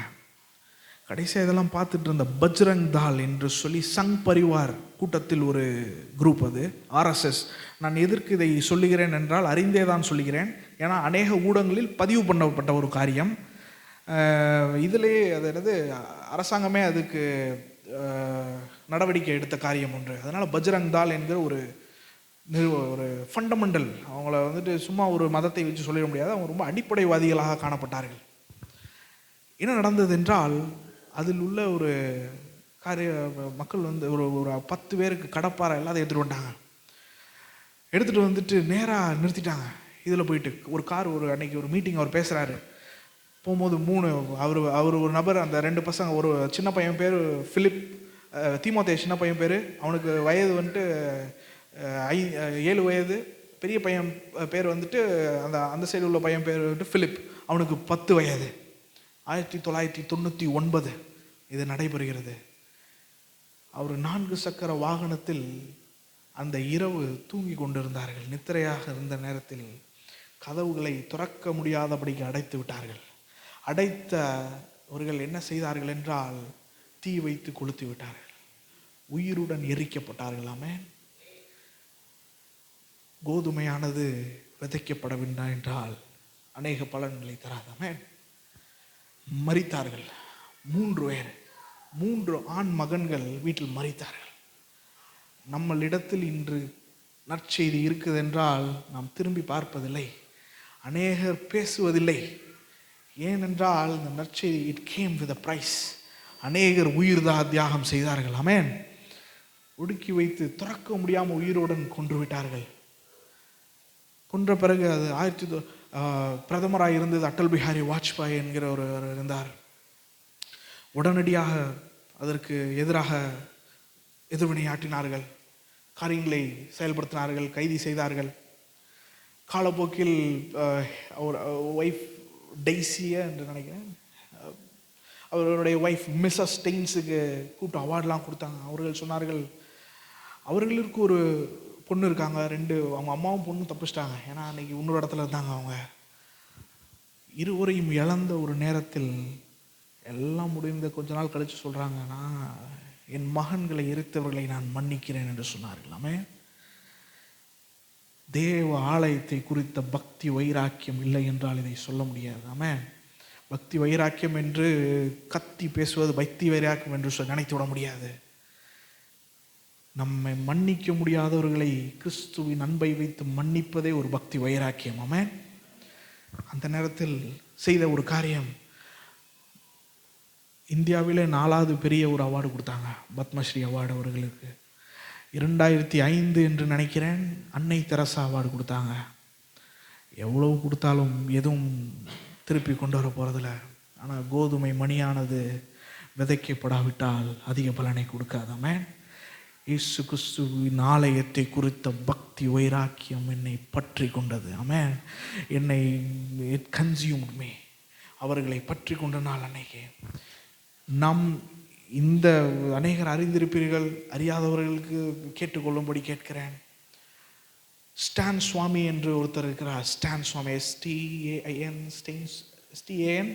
கடைசியாக இதெல்லாம் பார்த்துட்டு இருந்த பஜ்ரங் தால் என்று சொல்லி சங் பரிவார் கூட்டத்தில் ஒரு குரூப், அது RSS. நான் எதற்கு இதை சொல்லுகிறேன் என்றால், அறிந்தே தான் சொல்லுகிறேன். ஏன்னா அநேக ஊடகங்களில் பதிவு பண்ணப்பட்ட ஒரு காரியம். இதிலே அது என்னது அரசாங்கமே அதுக்கு நடவடிக்கை எடுத்த காரியம் ஒன்று. அதனால் பஜ்ரங் தால் என்கிற ஒரு ஃபண்டமெண்டல், அவங்கள வந்துட்டு சும்மா ஒரு மதத்தை வச்சு சொல்லிட முடியாது, அவங்க ரொம்ப அடிப்படைவாதிகளாக காணப்பட்டார்கள். என்ன நடந்தது என்றால், அதில் உள்ள ஒரு மக்கள் வந்து ஒரு 10 பேருக்கு கடப்பாறை எல்லாத்தையும் எடுத்துகிட்டு வந்துட்டாங்க. எடுத்துகிட்டு வந்துட்டு நேராக நிறுத்திட்டாங்க. இதில் போயிட்டு ஒரு கார், அன்னைக்கு ஒரு மீட்டிங் அவர் பேசுகிறாரு. போகும்போது 3 அவர் ஒரு நபர், அந்த 2 பசங்க, ஒரு சின்ன பையன் பேர் ஃபிலிப், தீமோத்தே சின்ன பையன் பேர், அவனுக்கு வயது வந்துட்டு 7 வயது. பெரிய பையன் பேர் வந்துட்டு அந்த சைடு உள்ள பையன் பேர் வந்துட்டு ஃபிலிப், அவனுக்கு 10 வயது. 1999 இது நடைபெறுகிறது. அவர் 4 சக்கர வாகனத்தில் அந்த இரவு தூங்கி கொண்டிருந்தார்கள். நித்திரையாக இருந்த நேரத்தில் கதவுகளை திறக்க முடியாதபடிக்கு அடைத்து விட்டார்கள். அடைத்தவர்கள் என்ன செய்தார்கள் என்றால், தீ வைத்து கொளுத்தி விட்டார்கள். உயிருடன் எரிக்கப்பட்டார்கள். ஆமென். கோதுமையானது விதைக்கப்படவில்லை என்றால் அநேக பலன்களை தராது. ஆமென். மரித்தார்கள். 3 பேர், 3 ஆண் மகன்கள் வீட்டில் மரித்தார்கள். நம்மளிடத்தில் இன்று நற்செய்தி இருக்குது என்றால் நாம் திரும்பி பார்ப்பதில்லை, அநேகர் பேசுவதில்லை. ஏனென்றால் இந்த நற்செய்தி it came with a price. அநேகர் உயிர் தியாகம் செய்தார்கள். ஆமென். ஒடுக்கி வைத்து திறக்க முடியாமல் உயிரோடன் கொன்று விட்டார்கள். கொன்ற பிறகு அது பிரதமராக இருந்தது அடல் பிஹாரி வாஜ்பாய் என்கிற ஒருவர் இருந்தார். உடனடியாக அதற்கு எதிராக எதிர்வினையாற்றினார்கள், காரியங்களை செயல்படுத்தினார்கள், கைது செய்தார்கள். காலப்போக்கில் அவர் ஒய்ஃப் டெய்ஸிய என்று நினைக்கிறேன், அவருடைய ஒய்ஃப் மிஸ்ஸஸ் ஸ்டெயின்ஸுக்கு கூப்பிட்டு அவார்டெலாம் கொடுத்தாங்க. அவர்கள் சொன்னார்கள், அவர்களுக்கு ஒரு பொண்ணு இருக்காங்க, 2, அவங்க அம்மாவும் பொண்ணும் தப்பிச்சிட்டாங்க. ஏன்னா அன்றைக்கி இன்னொரு இடத்துல இருந்தாங்க. அவங்க இருவரையும் இழந்த ஒரு நேரத்தில் எல்லாம் முடிந்த கொஞ்ச நாள் கழித்து சொல்கிறாங்க, நான் என் மகன்களை எரித்தவர்களை நான் மன்னிக்கிறேன் என்று சொன்னார்கள். ஆமென். தேவ ஆலயத்தை குறித்த பக்தி வைராக்கியம் இல்லை என்றால் இதை சொல்ல முடியாது. ஆமென். பக்தி வைராக்கியம் என்று கத்தி பேசுவது பக்தி வைராக்கியம் என்று நினைத்து விட முடியாது. நம்மை மன்னிக்க முடியாதவர்களை கிறிஸ்துவின் அன்பை வைத்து மன்னிப்பதே ஒரு பக்தி வைராக்கியம். ஆமென். அந்த நேரத்தில் செய்த ஒரு காரியம், இந்தியாவிலே 4வது பெரிய ஒரு அவார்டு கொடுத்தாங்க, பத்மஸ்ரீ அவார்டு அவர்களுக்கு. 2005 என்று நினைக்கிறேன் அன்னை தெரசா அவார்டு கொடுத்தாங்க. எவ்வளவு கொடுத்தாலும் எதுவும் திருப்பி கொண்டு வர போகிறதில்ல. ஆனால் கோதுமை மணியானது விதைக்கப்படாவிட்டால் அதிக பலனை கொடுக்காதாமே. இயேசு கிறிஸ்துவின் ஆலயத்தை குறித்த பக்தி வைராக்கியம் என்னை பற்றி கொண்டது. ஆமென். என்னை கன்சியூம்ட் மீ. அவர்களை பற்றி கொண்ட நாள் அன்னைக்கு. நம் இந்த அநேகர் அறிந்திருப்பீர்கள், அறியாதவர்களுக்கு கேட்டுக்கொள்ளும்படி கேட்கிறேன். ஸ்டான் சுவாமி என்று ஒருத்தர் இருக்கிறார். ஸ்டான் சுவாமி, STAN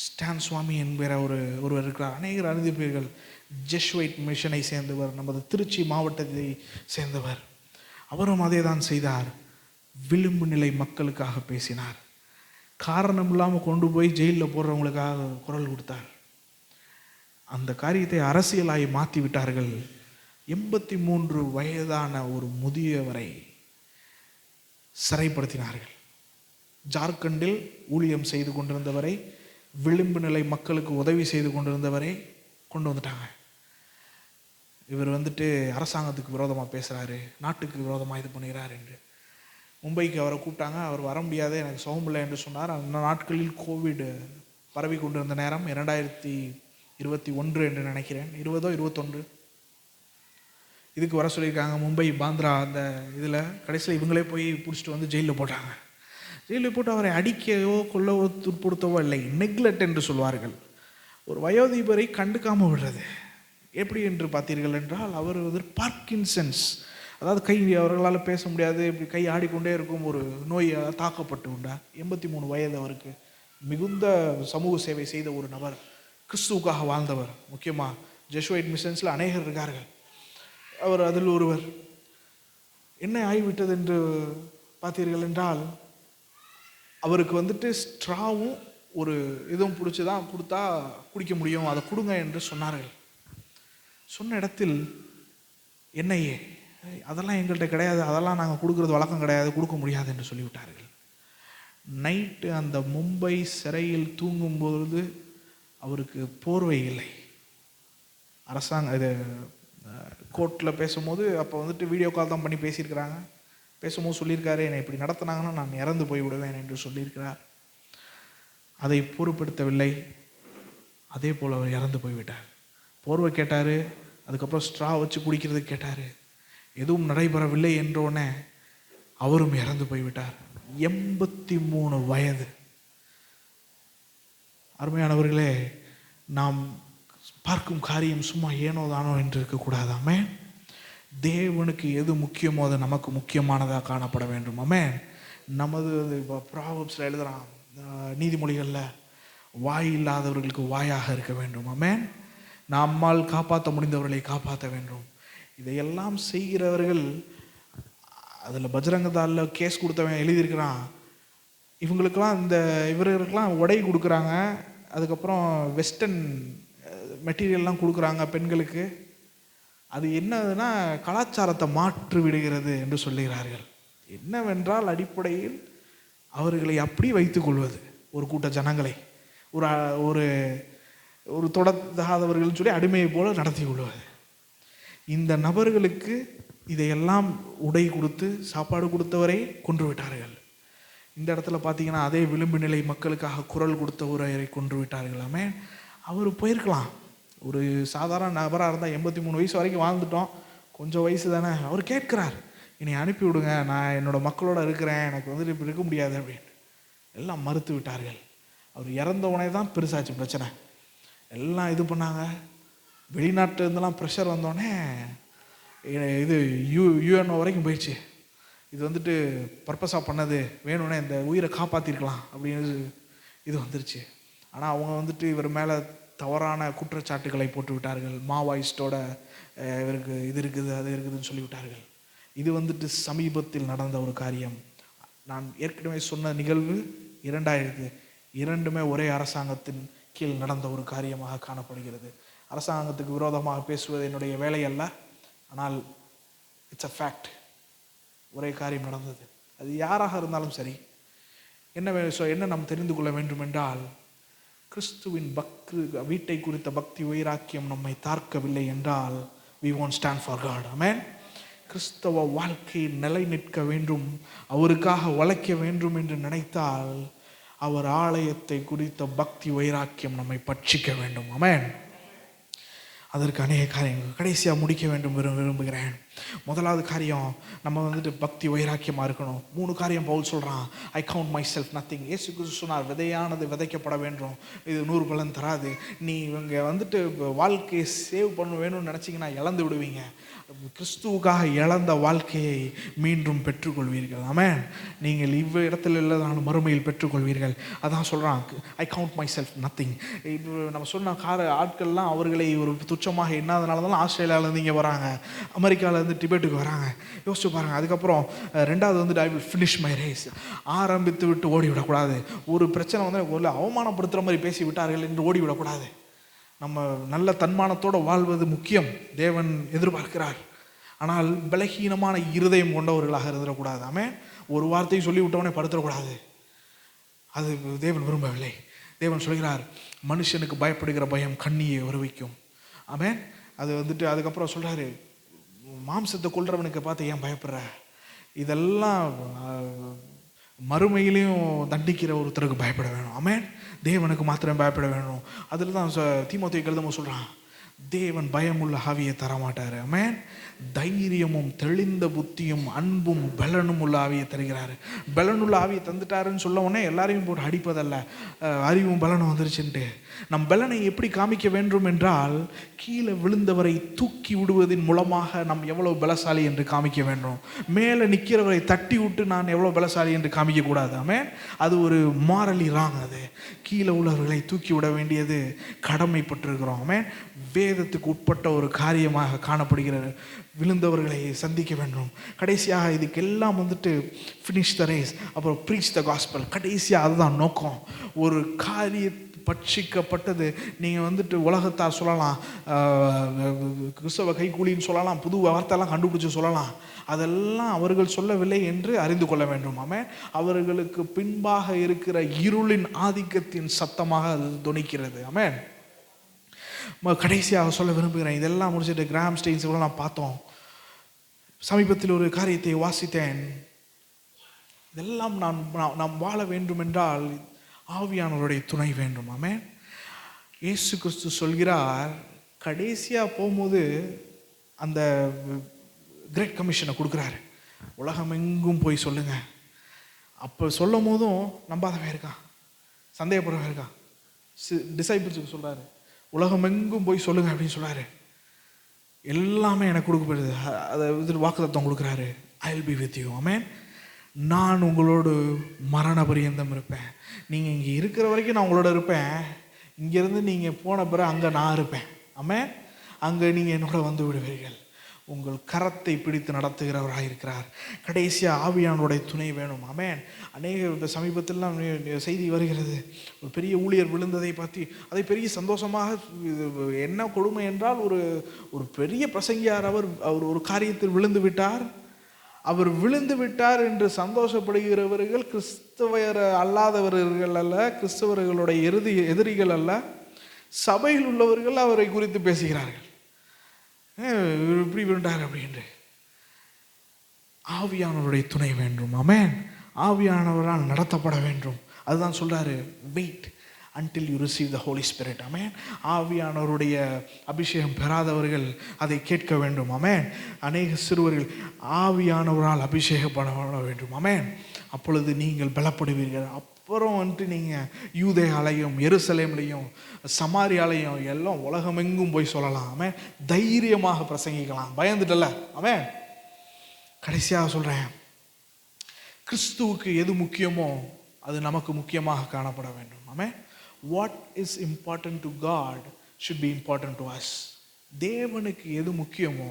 ஸ்டான் சுவாமி என்கிற ஒருவர் இருக்கிறார். அநேகர் அறிந்திருப்பீர்கள். ஜெஸ்வைட் மிஷனை சேர்ந்தவர், நமது திருச்சி மாவட்டத்தை சேர்ந்தவர். அவரும் அதே தான் செய்தார். விளிம்பு நிலை மக்களுக்காக பேசினார். காரணம் இல்லாமல் கொண்டு போய் ஜெயிலில் போடுறவங்களுக்காக குரல் கொடுத்தார். அந்த காரியத்தை அரசியலாய் மாற்றி விட்டார்கள். 83 வயதான ஒரு முதியவரை சிறைப்படுத்தினார்கள். ஜார்க்கண்டில் ஊழியம் செய்து கொண்டிருந்தவரை, விளிம்பு நிலை மக்களுக்கு உதவி செய்து கொண்டிருந்தவரை கொண்டு வந்துட்டாங்க. இவர் வந்துட்டு அரசாங்கத்துக்கு விரோதமாக பேசுகிறாரு, நாட்டுக்கு விரோதமாக இது பண்ணுகிறார் என்று மும்பைக்கு அவரை கூப்பிட்டாங்க. அவர் வர முடியாது, எனக்கு சுகமில்லை என்று சொன்னார். அந்த நாட்களில் கோவிட் பரவி கொண்டிருந்த நேரம் 2021 என்று நினைக்கிறேன், 2021 இதுக்கு வர சொல்லியிருக்காங்க. மும்பை பாந்திரா அந்த இதில் கடைசியில் இவங்களே போய் பிடிச்சிட்டு வந்து ஜெயிலில் போட்டாங்க. ஜெயிலில் போட்டு அவரை அடிக்கவோ கொல்லவோ துன்புறுத்தவோ இல்லை, நெக்லெக்ட் என்று சொல்வார்கள். ஒரு வயோதிபரை கண்டுக்காமல் விடுறது. எப்படி என்று பார்த்தீர்கள் என்றால், அவர் வந்து பார்க்கின்சன்ஸ், அதாவது கை அவர்களால் பேச முடியாது, இப்படி கை ஆடிக்கொண்டே இருக்கும் ஒரு நோய் தாக்கப்பட்டு உண்டார். 83 வயது அவருக்கு. மிகுந்த சமூக சேவை செய்த ஒரு நபர், கிறிஸ்துவுக்காக வாழ்ந்தவர். முக்கியமாக ஜெஸ்வைட் மிஷன்ஸில் அநேகர் இருக்கார்கள், அவர் அதில் ஒருவர். என்ன ஆகிவிட்டது என்று பார்த்தீர்கள் என்றால், அவருக்கு வந்துட்டு ஸ்ட்ராவும் ஒரு இதுவும் பிடிச்சி தான் கொடுத்தா குடிக்க முடியும், அதை கொடுங்க என்று சொன்னார்கள். சொன்ன இடத்தில் என்னையே அதெல்லாம் எங்கள்கிட்ட கிடையாது, அதெல்லாம் நாங்கள் கொடுக்குறது வழக்கம் கிடையாது, கொடுக்க முடியாது என்று சொல்லிவிட்டார்கள். நைட்டு அந்த மும்பை சிறையில் தூங்கும்பொழுது அவருக்கு போர்வை இல்லை. இது கோர்ட்டில் பேசும்போது அப்போ வந்துட்டு வீடியோ கால் தான் பண்ணி பேசியிருக்கிறாங்க. பேசும்போது சொல்லியிருக்காரு, என்னை இப்படி நடத்தினாங்கன்னா நான் இறந்து போய் விடுவேன் என்று சொல்லியிருக்கிறார். அதை பொறுப்படுத்தவில்லை, அதே போல் அவர் இறந்து போய்விட்டார். போர்வை கேட்டார், அதுக்கப்புறம் ஸ்ட்ரா வச்சு குடிக்கிறதுக்கு கேட்டார், எதுவும் நடைபெறவில்லை என்றோடனே அவரும் இறந்து போய்விட்டார். 83 வயது. அருமையானவர்களே, நாம் பார்க்கும் காரியம் சும்மா ஏனோ தானோ என்று இருக்கக்கூடாதாமே. தேவனுக்கு எது முக்கியமோ அது நமக்கு முக்கியமானதாக காணப்பட வேண்டும். ஆமென். நமது ப்ராவர்ப்ஸில் எழுதுகிறான், நீதிமொழிகளில், வாய் இல்லாதவர்களுக்கு வாயாக இருக்க வேண்டும். ஆமென். நம்மால் காப்பாற்ற முடிந்தவர்களை காப்பாற்ற வேண்டும். இதையெல்லாம் செய்கிறவர்கள், அதில் பஜ்ரங்கதாலில் கேஸ் கொடுத்தவன் எழுதியிருக்கிறான், இவங்களுக்கெல்லாம் இவர்களுக்கெல்லாம் உடை கொடுக்குறாங்க, அதுக்கப்புறம் வெஸ்டர்ன் மெட்டீரியல்லாம் கொடுக்குறாங்க பெண்களுக்கு. அது என்னதுன்னா கலாச்சாரத்தை மாற்றி விடுகிறது என்று சொல்லுகிறார்கள். என்னவென்றால் அடிப்படையில் அவர்களை அப்படி வைத்துக் கொள்வது, ஒரு கூட்ட ஜனங்களை ஒரு ஒரு தொடராதவர்கள் சொல்லி அடிமையை போல நடத்தி கொள்வது. இந்த நபர்களுக்கு இதையெல்லாம் உடை கொடுத்து சாப்பாடு கொடுத்தவரை கொன்று விட்டார்கள். இந்த இடத்துல பார்த்தீங்கன்னா அதே விளிம்பு நிலை மக்களுக்காக குரல் கொடுத்தவரை கொன்று விட்டார்களாமே. அவர் போயிருக்கலாம், ஒரு சாதாரண நபராக இருந்தால் 83 வயசு வரைக்கும் வாழ்ந்துட்டோம், கொஞ்சம் வயசு தானே. அவர் கேட்குறார், என்னை அனுப்பி விடுங்க, நான் என்னோட மக்களோட இருக்கிறேன், எனக்கு வந்துட்டு இப்படி இருக்க முடியாது அப்படின்னு. எல்லாம் மறுத்து விட்டார்கள். அவர் இறந்தவனே தான் பெருசாச்சு பிரச்சனை. எல்லாம் இது பண்ணாங்க. வெளிநாட்டிலேருந்துலாம் ப்ரெஷர் வந்தோடனே இது யூஎன்ஓ வரைக்கும் போயிடுச்சு. இது வந்துட்டு பர்பஸாக பண்ணது, வேணும்னே இந்த உயிரை காப்பாற்றிருக்கலாம் அப்படின்னு இது வந்துருச்சு. ஆனால் அவங்க வந்துட்டு இவர் மேலே தவறான குற்றச்சாட்டுகளை போட்டு விட்டார்கள். மாவாயிஸ்டோட இவருக்கு இது இருக்குது அது இருக்குதுன்னு சொல்லிவிட்டார்கள். இது வந்துட்டு சமீபத்தில் நடந்த ஒரு காரியம். நான் ஏற்கனவே சொன்ன நிகழ்வு 2000 இரண்டுமே ஒரே அரசாங்கத்தின் கீழ் நடந்த ஒரு காரியமாக காணப்படுகிறது. அரசாங்கத்துக்கு விரோதமாக பேசுவது என்னுடைய வேலை அல்ல, ஆனால் இட்ஸ் அ ஃபேக்ட். ஒரே காரியம் நடந்தது. அது யாராக இருந்தாலும் சரி, என்ன நாம் தெரிந்து கொள்ள வேண்டும் என்றால், கிறிஸ்துவின் வீட்டை குறித்த பக்தி வைராக்கியம் நம்மை தார்க்கவில்லை என்றால் we won't stand for God. ஆமென். கிறிஸ்தவ வாழ்க்கையை நிலை நிற்க வேண்டும், அவருக்காக உழைக்க வேண்டும் என்று நினைத்தால் அவர் ஆலயத்தை குறித்த பக்தி வைராக்கியம் நம்மை பட்சிக்க வேண்டும். ஆமென். அதற்கு அநேக காரியங்கள் கடைசியாக முடிக்க வேண்டும் விரும்புகிறேன். முதலாவது காரியம், நம்ம வந்துட்டு பக்தி வைராக்கியமாக இருக்கணும். 3 காரியம் பவுல் சொல்கிறான். I count myself nothing. இயேசு கிறிஸ்து சொன்னார், விதையானது விதைக்கப்பட வேண்டும், இது 100 பலன் தராது. நீ இவங்க வந்துட்டு வாழ்க்கையை சேவ் பண்ண வேணும்னு நினச்சிங்கன்னா இழந்து விடுவீங்க. கிறிஸ்துவுக்காக இழந்த வாழ்க்கையை மீண்டும் பெற்றுக்கொள்வீர்கள். ஆமென். நீங்கள் இடத்துல இல்லைனாலும் மறுமையில் பெற்றுக்கொள்வீர்கள். அதான் சொல்கிறான், I count myself nothing. இப்போ நம்ம சொன்ன ஆட்கள்லாம் அவர்களை ஒரு துச்சமாக எண்ணாதனால தான் ஆஸ்திரேலியாவிலேருந்து இங்கே வராங்க, அமெரிக்காவிலேருந்து டிபேட்டுக்கு வராங்க. யோசிச்சு பாருங்கள். அதுக்கப்புறம் 2வது வந்துட்டு I will finish my race. ஆரம்பித்து விட்டு ஓடிவிடக்கூடாது. ஒரு பிரச்சனை வந்து ஒரு அவமானப்படுத்துகிற மாதிரி பேசி விட்டார்கள் என்று ஓடிவிடக்கூடாது. நம்ம நல்ல தன்மானத்தோடு வாழ்வது முக்கியம், தேவன் எதிர்பார்க்கிறார். ஆனால் பலகீனமான இருதயம் கொண்டவர்களாக இருந்துடக்கூடாது. ஆமென். ஒரு வார்த்தையை சொல்லி விட்டவனே படுத்துடக்கூடாது, அது தேவன் விரும்பவில்லை. தேவன் சொல்கிறார், மனுஷனுக்கு பயப்படுகிற பயம் கண்ணியை வருவிக்கும். ஆமென். அது வந்துட்டு அதுக்கப்புறம் சொல்கிறாரு, மாம்சத்தை கொள்றவனுக்கு பார்த்து ஏன் பயப்படுற, இதெல்லாம் மறுமையிலையும் தண்டிக்கிற ஒருத்தருக்கு பயப்பட வேணும். ஆமென். தேவனுக்கு மாத்திரம் பயப்பட வேணும். அதில் தான் தீமோத்தேயுக்கு எழுதும்போது சொல்கிறான், தேவன் பயமுள்ள ஆவியை தரமாட்டார். ஆமென். தைரியமும் தெளிந்த புத்தியும் அன்பும் பலனும் உள்ள ஆவியை தருகிறார். பலனுள்ள ஆவியை தந்துட்டாருன்னு சொல்ல உடனே எல்லாரையும் போட்டு அடிப்பதல்ல, அறிவும் பலனும் வந்துருச்சுன்ட்டு. நம் பலனை எப்படி காமிக்க வேண்டும் என்றால், கீழே விழுந்தவரை தூக்கி விடுவதன் மூலமாக நாம் எவ்வளவு பலசாலி என்று காமிக்க வேண்டும். மேலே நிற்கிறவரை தட்டி விட்டு நான் எவ்வளோ பலசாலி என்று காமிக்கக்கூடாது. ஆமென். அது ஒரு மாரலி ராங். அது கீழே உள்ளவர்களை தூக்கி விட வேண்டியது கடமைப்பட்டிருக்கிறோம். ஆமென். வேதத்துக்கு உட்பட்ட ஒரு காரியமாக காணப்படுகிறது. விழுந்தவர்களை சந்திக்க வேண்டும். கடைசியாக இதுக்கெல்லாம் வந்துட்டு ஃபினிஷ் த ரேஸ், அப்புறம் ப்ரீச் த காஸ்பல். கடைசியாக அதுதான் நோக்கம். ஒரு காரிய பட்சிக்கப்பட்டது. நீங்கள் வந்துட்டு உலகத்தார் சொல்லலாம், கிறிஸ்தவ கைக்கூலின்னு சொல்லலாம், புது வார்த்தைலாம் கண்டுபிடிச்சி சொல்லலாம். அதெல்லாம் அவர்கள் சொல்லவில்லை என்று அறிந்து கொள்ள வேண்டும். ஆமென். அவர்களுக்கு பின்பாக இருக்கிற இருளின் ஆதிக்கத்தின் சத்தமாக அது தொனிக்கிறது. ஆமென். கடைசியாக சொல்ல விரும்புகிறேன். இதெல்லாம் முடிச்சுட்டு கிராம் ஸ்டெயின்ஸ் நான் பார்த்தோம். சமீபத்தில் ஒரு காரியத்தை வாசித்தேன். இதெல்லாம் நாம் வாழ வேண்டும் என்றால் ஆவியானவருடைய துணை வேண்டும். ஆமென். இயேசு கிறிஸ்து சொல்கிறார், கடைசியாக போகும்போது அந்த கிரேட் கமிஷனை கொடுக்குறாரு. உலகம் எங்கும் போய் சொல்லுங்க. அப்போ சொல்லும் போதும் நம்பாதவன் இருக்கான், சந்தேகப்படுறவன் இருக்கான். டிசைபிள்ஸுக்கு சொல்கிறாரு, உலகம் எங்கும் போய் சொல்லுங்க அப்படின்னு சொல்கிறாரு. எல்லாமே எனக்கு கொடுக்கப்படுது. அதை வாக்குத்தத்தம் கொடுக்குறாரு, I will be with you. Amen. நான் உங்களோடு மரண பரியந்தம் இருப்பேன். நீங்கள் இங்கே இருக்கிற வரைக்கும் நான் உங்களோட இருப்பேன். இங்கேருந்து நீங்கள் போன பிறகு அங்கே நான் இருப்பேன். ஆமென். அங்கே நீங்கள் என்னோட வந்து விடுவீர்கள். உங்கள் கரத்தை பிடித்து நடத்துகிறவராக இருக்கிறார். கடைசியாக ஆவியானோடைய துணை வேணும். ஆமென். அநேக இந்த சமீபத்திலாம் செய்தி வருகிறது, ஒரு பெரிய ஊழியர் விழுந்ததை பற்றி. அதை பெரிய சந்தோஷமாக, என்ன கொடுமை என்றால், ஒரு பெரிய பிரசங்கியார் அவர் ஒரு காரியத்தில் விழுந்து விட்டார். அவர் விழுந்து விட்டார் என்று சந்தோஷப்படுகிறவர்கள் கிறிஸ்தவர அல்லாதவர்கள் அல்ல, கிறிஸ்தவர்களுடைய எதிரிகள் அல்ல, சபையில் உள்ளவர்கள் அவரை குறித்து பேசுகிறார்கள். இப்படி விழுந்தார் அப்படின்று. ஆவியானவருடைய துணை வேண்டும். ஆமென். ஆவியானவரால் நடத்தப்பட வேண்டும். அதுதான் சொல்றாரு, wait until you receive the Holy Spirit. ஆமென். ஆவியானவருடைய அபிஷேகம் பெறாதவர்கள் அதை கேட்க வேண்டும். ஆமென். அநேக சிறுவர்கள் ஆவியானவரால் அபிஷேகப்பட வேண்டும். ஆமென். அப்பொழுது நீங்கள் பலப்படுவீர்கள். அப்புறம் வந்துட்டு நீங்கள் யூதேயாலையும் எருசலேம்லையும் சமாரியாலையும் எல்லாம் உலகமெங்கும் போய் சொல்லலாம். ஆமென். தைரியமாக பிரசங்கிக்கலாம், பயந்துட்டல. ஆமென். கடைசியாக சொல்கிறேன், கிறிஸ்துவுக்கு எது முக்கியமோ அது நமக்கு முக்கியமாக காணப்பட வேண்டும். ஆமென். What is important to God should be important to us. தேவனுக்கு எது முக்கியமோ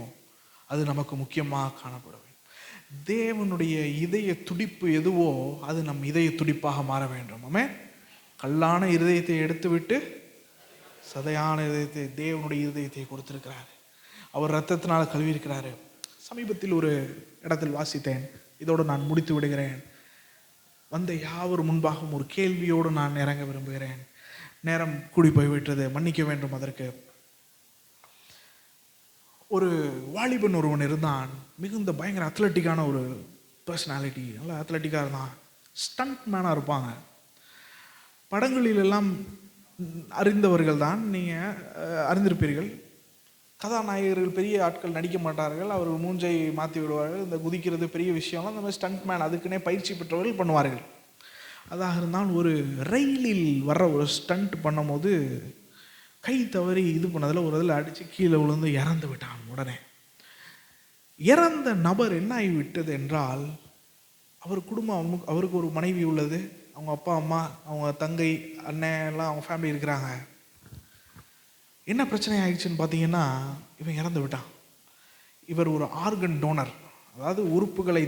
அது நமக்கு முக்கியமாக காணப்பட வேண்டும். தேவனுடைய இதய துடிப்பு எதுவோ அது நம் இதய துடிப்பாக மாற வேண்டும். ஆமென். கல்லான இருதயத்தை எடுத்துவிட்டு சதையான இதயத்தை, தேவனுடைய இருதயத்தை கொடுத்திருக்கிறார். அவர் இரத்தத்தினால் கழுவியிருக்கிறாரு. சமீபத்தில் ஒரு இடத்தில் வாசித்தேன். இதோடு நான் முடித்து விடுகிறேன். வந்த யாவர் முன்பாகவும் ஒரு கேள்வியோடு நான் இறங்க விரும்புகிறேன். நேரம் கூடி போய்விட்டது, மன்னிக்க வேண்டும். அதற்கு ஒரு வாலிபன் ஒருவன் இருந்தான். மிகுந்த பயங்கர அத்லட்டிக்கான ஒரு பர்சனாலிட்டி, நல்லா அத்லட்டிக்காக இருந்தான். ஸ்டண்ட் மேனாக இருப்பாங்க. படங்களிலெல்லாம் அறிந்தவர்கள் தான் நீங்கள் அறிந்திருப்பீர்கள். கதாநாயகர்கள் பெரிய ஆட்கள் நடிக்க மாட்டார்கள், அவர் மூஞ்சை மாற்றி விடுவார்கள். இந்த குதிக்கிறது பெரிய விஷயம்லாம் அந்த மாதிரி ஸ்டண்ட் மேன் அதுக்குன்னே பயிற்சி பெற்றவர்கள் பண்ணுவார்கள். அதாக இருந்தால் ஒரு ரயிலில் வர்ற ஒரு ஸ்டண்ட் பண்ணும் போது கை தவறி இது பண்ணதில் ஒரு இதில் அடித்து கீழே விழுந்து இறந்து விட்டான். உடனே இறந்த நபர் என்ன ஆகிவிட்டது என்றால், அவர் குடும்பம், அவருக்கு ஒரு மனைவி உள்ளது, அவங்க அப்பா அம்மா, அவங்க தங்கை அண்ணன் எல்லாம் அவங்க ஃபேமிலி இருக்கிறாங்க. என்ன பிரச்சனை ஆகிடுச்சுன்னு பார்த்தீங்கன்னா, இவன் இறந்து விட்டான். இவர் ஒரு ஆர்கன் டோனர், அதாவது உறுப்புகளை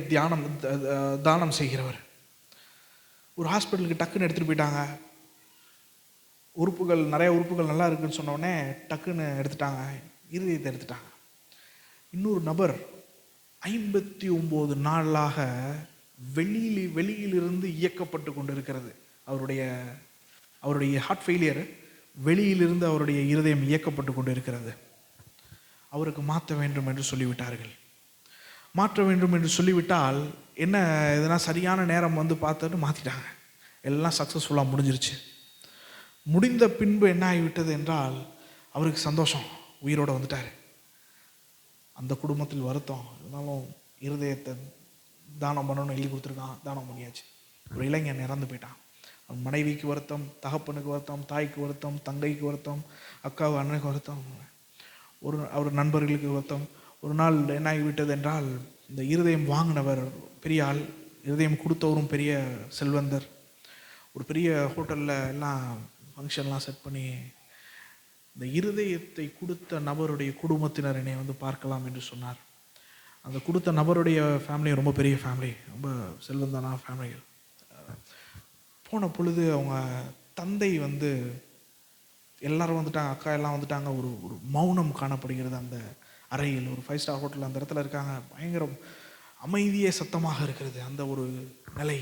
தானம் செய்கிறவர். ஒரு ஹாஸ்பிட்டலுக்கு டக்குன்னு எடுத்துகிட்டு போயிட்டாங்க. உறுப்புகள், நிறைய உறுப்புகள் நல்லா இருக்குன்னு சொன்னோடனே டக்குன்னு எடுத்துட்டாங்க, இருதயத்தை எடுத்துட்டாங்க. இன்னொரு நபர் 59 நாளாக வெளியிலிருந்து இயக்கப்பட்டு கொண்டு இருக்கிறது. அவருடைய ஹார்ட் ஃபெயிலியர், வெளியிலிருந்து அவருடைய இருதயம் இயக்கப்பட்டு கொண்டு இருக்கிறது. அவருக்கு மாற்ற வேண்டும் என்று சொல்லிவிட்டார்கள். மாற்ற வேண்டும் என்று சொல்லிவிட்டால் என்ன, எதனா சரியான நேரம் வந்து பார்த்துட்டு மாற்றிட்டாங்க. எல்லாம் சக்ஸஸ்ஃபுல்லாக முடிஞ்சிருச்சு. முடிந்த பின்பு என்ன ஆகிவிட்டது என்றால், அவருக்கு சந்தோஷம், உயிரோடு வந்துட்டார். அந்த குடும்பத்தில் வருத்தம், இருந்தாலும் இருதயத்தை தானம் பண்ணணும்னு எழுதி கொடுத்துருக்கான், தானம் பண்ணியாச்சு. ஒரு இளைஞன் இறந்து போயிட்டான். அவன் மனைவிக்கு வருத்தம், தகப்பனுக்கு வருத்தம், தாய்க்கு வருத்தம், தங்கைக்கு வருத்தம், அக்காவு அண்ணனுக்கு வருத்தம், அவர் நண்பர்களுக்கு வருத்தம். ஒரு நாள் என்ன ஆகிவிட்டது என்றால், இந்த இருதயம் வாங்கினவர் பெரிய ஆள், இருதயம் கொடுத்தவரும் பெரிய செல்வந்தர். ஒரு பெரிய ஹோட்டலில் எல்லாம் ஃபங்க்ஷன்லாம் செட் பண்ணி இந்த இருதயத்தை கொடுத்த நபருடைய குடும்பத்தினர் என்னை வந்து பார்க்கலாம் என்று சொன்னார். அந்த கொடுத்த நபருடைய ஃபேமிலி ரொம்ப பெரிய ஃபேமிலி, ரொம்ப செல்வந்தானா ஃபேமிலிகள். போன பொழுது அவங்க தந்தை வந்து எல்லாரும் வந்துட்டாங்க, அக்கா எல்லாம் வந்துட்டாங்க. ஒரு ஒரு மௌனம் காணப்படுகிறது அந்த அறையில். ஒரு 5 ஸ்டார் ஹோட்டல் அந்த இடத்துல இருக்காங்க. பயங்கரம் அமைதியே சத்தமாக இருக்கிறது அந்த ஒரு நிலை.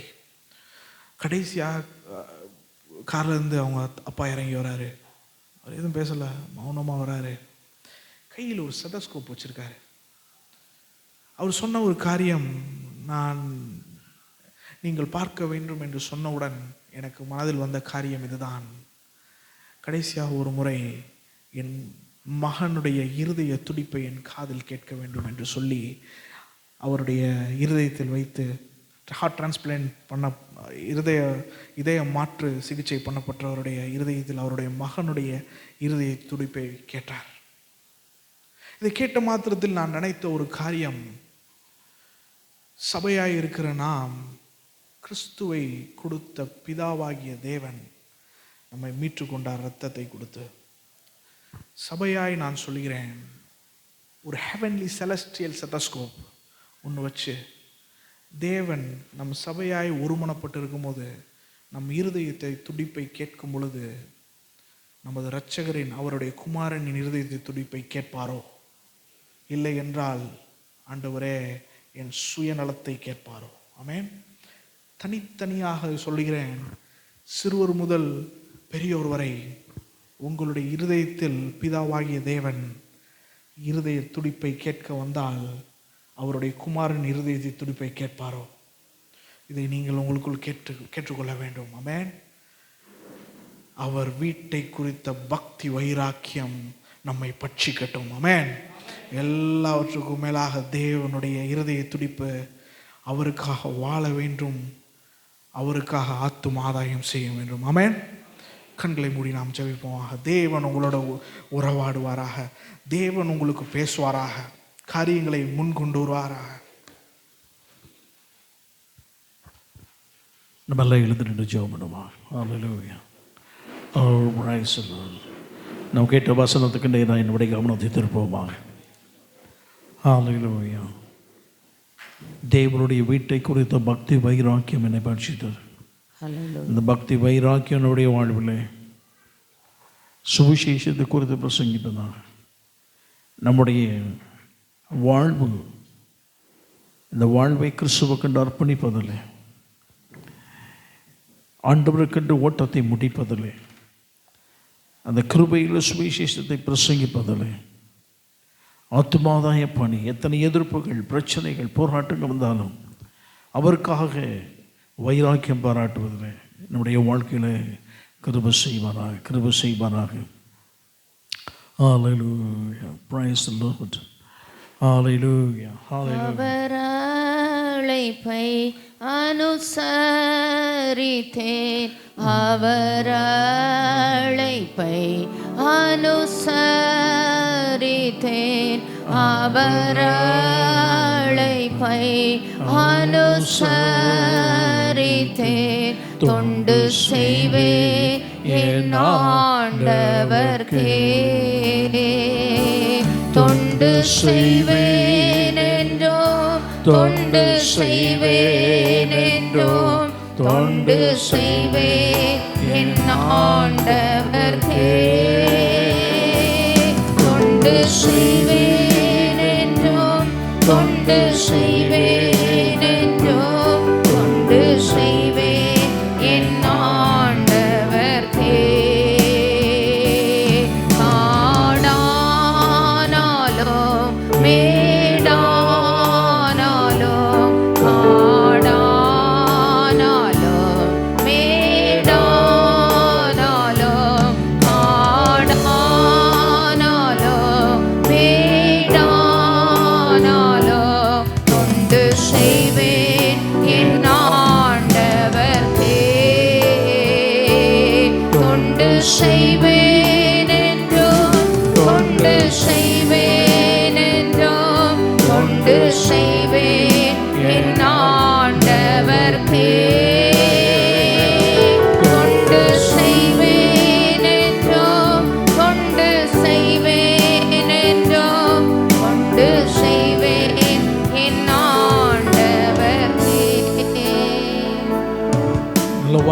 கடைசியாக கார்ல இருந்து அவங்க அப்பா இறங்கி வராரு. அவர் எதுவும் பேசலை, மௌனமாக வராரு. கையில் ஒரு ஸ்டெதஸ்கோப் வச்சிருக்காரு. அவர் சொன்ன ஒரு காரியம், நீங்கள் பார்க்க வேண்டும் என்று சொன்னவுடன் எனக்கு மனதில் வந்த காரியம் இதுதான். கடைசியாக ஒரு முறை என் மகனுடைய இருதய துடிப்பை என் காதில் கேட்க வேண்டும் என்று சொல்லி அவருடைய இருதயத்தில் வைத்து ஹார்ட் டிரான்ஸ்பிளான்ட் பண்ண இதய மாற்று சிகிச்சை பண்ணப்பட்டவருடைய இருதயத்தில் அவருடைய மகனுடைய இருதய துடிப்பை கேட்டார். இதை கேட்ட மாத்திரத்தில் நான் நினைத்த ஒரு காரியம், சபையாய் இருக்கிற நாம் கிறிஸ்துவை கொடுத்த பிதாவாகிய தேவன் நம்மை மீட்டு கொண்டார் இரத்தத்தை கொடுத்து. சபையாய் நான் சொல்கிறேன், ஒரு ஹெவன்லி செலஸ்டியல் ஸ்டெதஸ்கோப் ஒன்று வச்சு தேவன் நம் சபையாய் ஒருமனப்பட்டு இருக்கும்போது நம் இருதயத்தை துடிப்பை கேட்கும் பொழுது நமது இரட்சகரின் அவருடைய குமாரனின் இருதயத்தை துடிப்பை கேட்பாரோ? இல்லை என்றால் ஆண்டவரே என் சுயநலத்தை கேட்பாரோ? ஆமென். தனித்தனியாக சொல்லுகிறேன், சிறுவர் முதல் பெரியோர் வரை உங்களுடைய இருதயத்தில் பிதாவாகிய தேவன் இருதய துடிப்பை கேட்க வந்தால் அவருடைய குமாரன் இருதயத்தை துடிப்பை கேட்பாரோ? இதை நீங்கள் உங்களுக்குள் கேட்டுக்கொள்ள வேண்டும். ஆமென். அவர் வீட்டை குறித்த பக்தி வைராக்கியம் நம்மை பட்சிக்கட்டும். ஆமென். எல்லாவற்றுக்கும் மேலாக தேவனுடைய இருதய துடிப்பு, அவருக்காக வாழ வேண்டும், அவருக்காக ஆத்தும் ஆதாயம் செய்ய வேண்டும். ஆமென். கண்களை மூடி நாம் ஜெபிப்போமாக. தேவன் உங்களோட உறவாடுவாராக. தேவன் உங்களுக்கு பேசுவாராக. காரியங்களை முன்கொண்டு வருவாராக. நம்ம எல்லாம் எழுந்து நின்று ஜெபம் பண்ணுவோம். ஹல்லேலூயா. Praise the Lord. நாம் கேட்ட வசனத்துக்கு நான் என்னுடைய கவனத்தை திருப்புவோமாக. ஹல்லேலூயா. தேவனுடைய வீட்டை குறித்த பக்தி வைராக்கியம் என்னை பட்சித்தது. இந்த பக்தி வைராக்கியம் என்னுடைய வாழ்வில் சுவிசேஷத்தை குறித்து பிரசங்கிட்டதான். நம்முடைய வாழ்வு, இந்த வாழ்வை கிறிஸ்துவுக்கென்று அர்ப்பணிப்பதில்லை, ஆண்டவருக்கென்று ஓட்டத்தை முடிப்பதில்லை, அந்த கிருபையில் சுவிசேஷத்தை பிரசங்கிப்பதில்லை, ஆத்துமாதாய பணி. எத்தனை எதிர்ப்புகள், பிரச்சனைகள், போராட்டங்கள் வந்தாலும் அவருக்காக வைராக்கியம் பாராட்டுவதில்லை. நம்முடைய வாழ்க்கையில் கிருபை செய்வாராக, கிருபை செய்வாராக. ஹல்லேலூயா. Praise the Lord. ஹல்லேலூயா. ஹல்லேலூயா. அவர் அழைப்பை அனுசரித்தேன், அவர் அழைப்பை அனுசரித்தேன், அவர் அழைப்பை அனுசரித்தேன், தொண்டு செய்வேன் என் ஆண்டவர்க்கே, தொண்டு செய்வேன் என்றோம், தொண்டு செய்வேன் என்றோம், தொண்டு செய்வேன் என் ஆண்டவர்க்கே, தொண்டு செய்வேன் என்றோம், தொண்டு செய்வேன் என்றோம், தொண்டு செய்வேன் என் ஆண்டவர்க்கே. காடானாலும் மேடானாலும், காடானாலும் மேடானாலும், காடானாலும் மேடானாலும், தொண்டு செய்வேன் என் ஆண்டவர்க்கே, தொண்டு செய்வேன் என்றும், தொண்டு செய்வேன் என்றும்,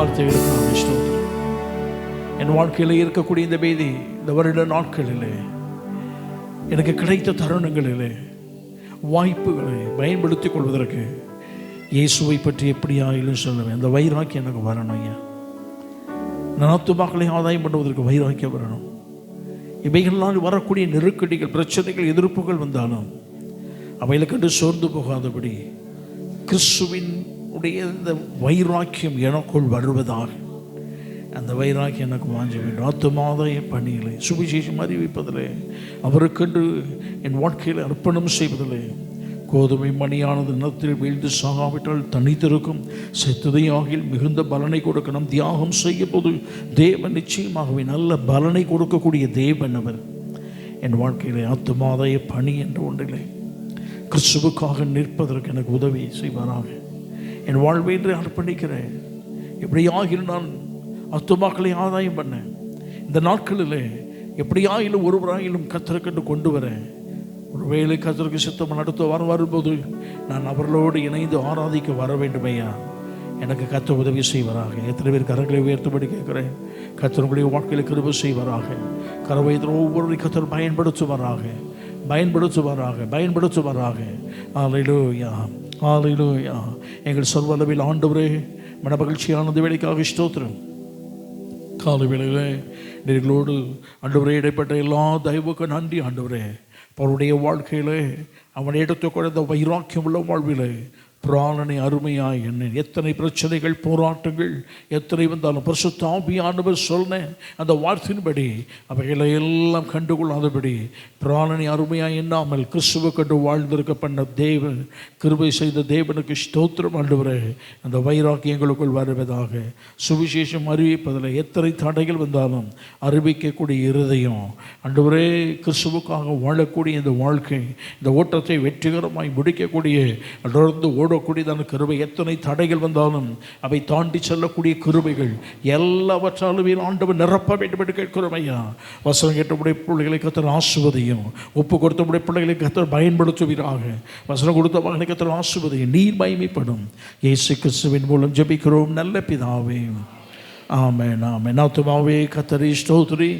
வார்த்தைகளுக்காக ஸ்தோத்திரம். என் வாழ்க்கையில் இருக்கக்கூடிய இந்த வேதி, இந்த வருட நாட்களிலே எனக்கு கிடைத்த தருணங்களிலே வாய்ப்புகளை பயன்படுத்திக் கொள்வதற்கு இயேசுவை பற்றி எப்படியாயிலும் சொல்லுவேன். அந்த வைராக்கியம் எனக்கு வரணும் ஐயா. நான் ஆத்துமாக்களை ஆதாயம் பண்ணுவதற்கு வைராக்கியம் வரணும். இவைகளால் வரக்கூடிய நெருக்கடிகள், பிரச்சனைகள், எதிர்ப்புகள் வந்தாலும் அவைகளை கண்டு சோர்ந்து போகாதபடி கிறிஸ்துவின் உடைய இந்த வைராக்கியம் எனக்குள் வருவதாக அந்த வைராக்கியம் எனக்கு வாஞ்ச வேண்டும். ஆத்துமாதாய பணியிலே, சுவிசேஷம் அறிவிப்பதிலே, அவருக்கென்று என் வாழ்க்கையில் அர்ப்பணம் செய்வதிலே, கோதுமை மணியானது நிலத்தில் வீழ்ந்து சாகாவிட்டால் தனித்திருக்கும், செத்ததையாகில் மிகுந்த பலனை கொடுக்கணும். தியாகம் செய்ய போது தேவன் நிச்சயமாகவே நல்ல பலனை கொடுக்கக்கூடிய தேவன் அவர். என் வாழ்க்கையிலே ஆத்துமாதாய பணி என்ற ஒன்றிலே கிறிஸ்துவுக்காக நிற்பதற்கு எனக்கு உதவி செய்வாராக. என் வாழ்வை என்று அர்ப்பணிக்கிறேன். எப்படியாகிலும் நான் ஆத்துமாக்களை ஆதாயம் பண்ணேன். இந்த நாட்களில் எப்படியாயிலும் ஒருவராயிலும் கத்தருக்கென்று கொண்டு வரேன். ஒருவேளை கத்தருக்கு சித்தம் அடுத்த வாரம் வரும்போது நான் அவர்களோடு இணைந்து ஆராதிக்க வர வேண்டும் ஐயா. எனக்கு கத்த உதவி செய்வாராக. எத்தனை பேர் கரங்களை உயர்த்தபடி கேட்கிறேன். கத்தருடைய வாழ்க்கையில் கிருபை செய்வாராக. கரவையத்தில் ஒவ்வொரு கத்தர் பயன்படுத்துவாராக. ஹல்லேலூயா, ஹல்லேலூயா. எங்கள் சர்வளவில் ஆண்டவரே, மன மகிழ்ச்சியானது வேலைக்காக ஸ்தோத்திரம். காலை வேளையிலே நீங்களோடு ஆண்டவரே இடைப்பட்ட எல்லா தயவுக்கு நன்றி ஆண்டவரே. அவருடைய வாழ்க்கையிலே அவன் எடுத்துக்கொண்ட வைராக்கியம் உள்ள வாழ்விலே பிராணனை அருமையாய் என்ன எத்தனை பிரச்சனைகள், போராட்டங்கள் எத்தனை வந்தாலும் பரிசுத்த ஆவியானவர் சொன்னேன் அந்த வார்த்தையின்படி அவைகளை எல்லாம் கண்டுகொள்ளாதபடி பிராணனை அருமையாய் எண்ணாமல் கிறிஸ்துவ கண்டு வாழ்ந்திருக்க பண்ண தேவன், கிருபை செய்த தேவனுக்கு ஸ்தோத்திரம் ஆண்டவரே. அந்த வைராக்கியம் எங்களுக்குள் வருவதாக. சுவிசேஷம் அறிவிப்பதில் எத்தனை தடைகள் வந்தாலும் அறிவிக்கக்கூடிய இருதயம் ஆண்டவரே, கிறிஸ்துவுக்காக வாழக்கூடிய இந்த வாழ்க்கை, இந்த ஓட்டத்தை வெற்றிகரமாய் முடிக்கக்கூடிய தொடர்ந்து ஓடக்கூடியதான கிருபை, எத்தனை தடைகள் வந்தாலும் அவை தாண்டி செல்லக்கூடிய கிருபைகள் எல்லாவற்றாலும் ஆண்டவர் நிரப்ப வேண்டும் என்று கேட்கிறோம் ஐயா. வசனம் கேட்டபுடைய பிள்ளைகளை கத்தர் ஆசுவதையும், ஒப்பு கொடுத்தபுடைய பிள்ளைகளை கத்தர் பயன்படுத்துவீராக. வசனம் கொடுத்த மகனை கத்தர் ஆசுவதையும் நீர் மகிமைப்படும். இயேசு கிறிஸ்துவின் மூலம் ஜெபிக்கிறோம் நல்ல பிதாவே, ஆமென், ஆமென். ஆத்துமாவே கத்தரை ஸ்தோத்திரி,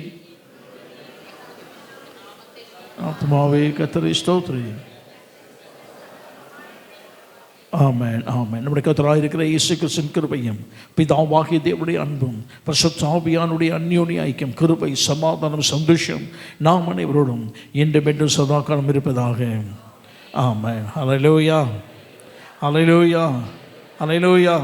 ஆத்துமாவே கத்தரை ஸ்தோத்திரி. ஆமென், ஆமென். நம்முடைய கர்த்தராக இருக்கிற இயேசு கிறிஸ்துவின் கிருபையும் பிதாவாகிய தேவனுடைய அன்பும் பரிசுத்த ஆவியானுடைய அந்யோன்ய ஐக்கியம், கிருபை, சமாதானம், சந்தோஷம் நாம் அனைவரோடும் என்றும் என்றும் சதாகாலம் இருப்பதாக. ஆமென். ஹல்லேலூயா, ஹல்லேலூயா, ஹல்லேலூயா.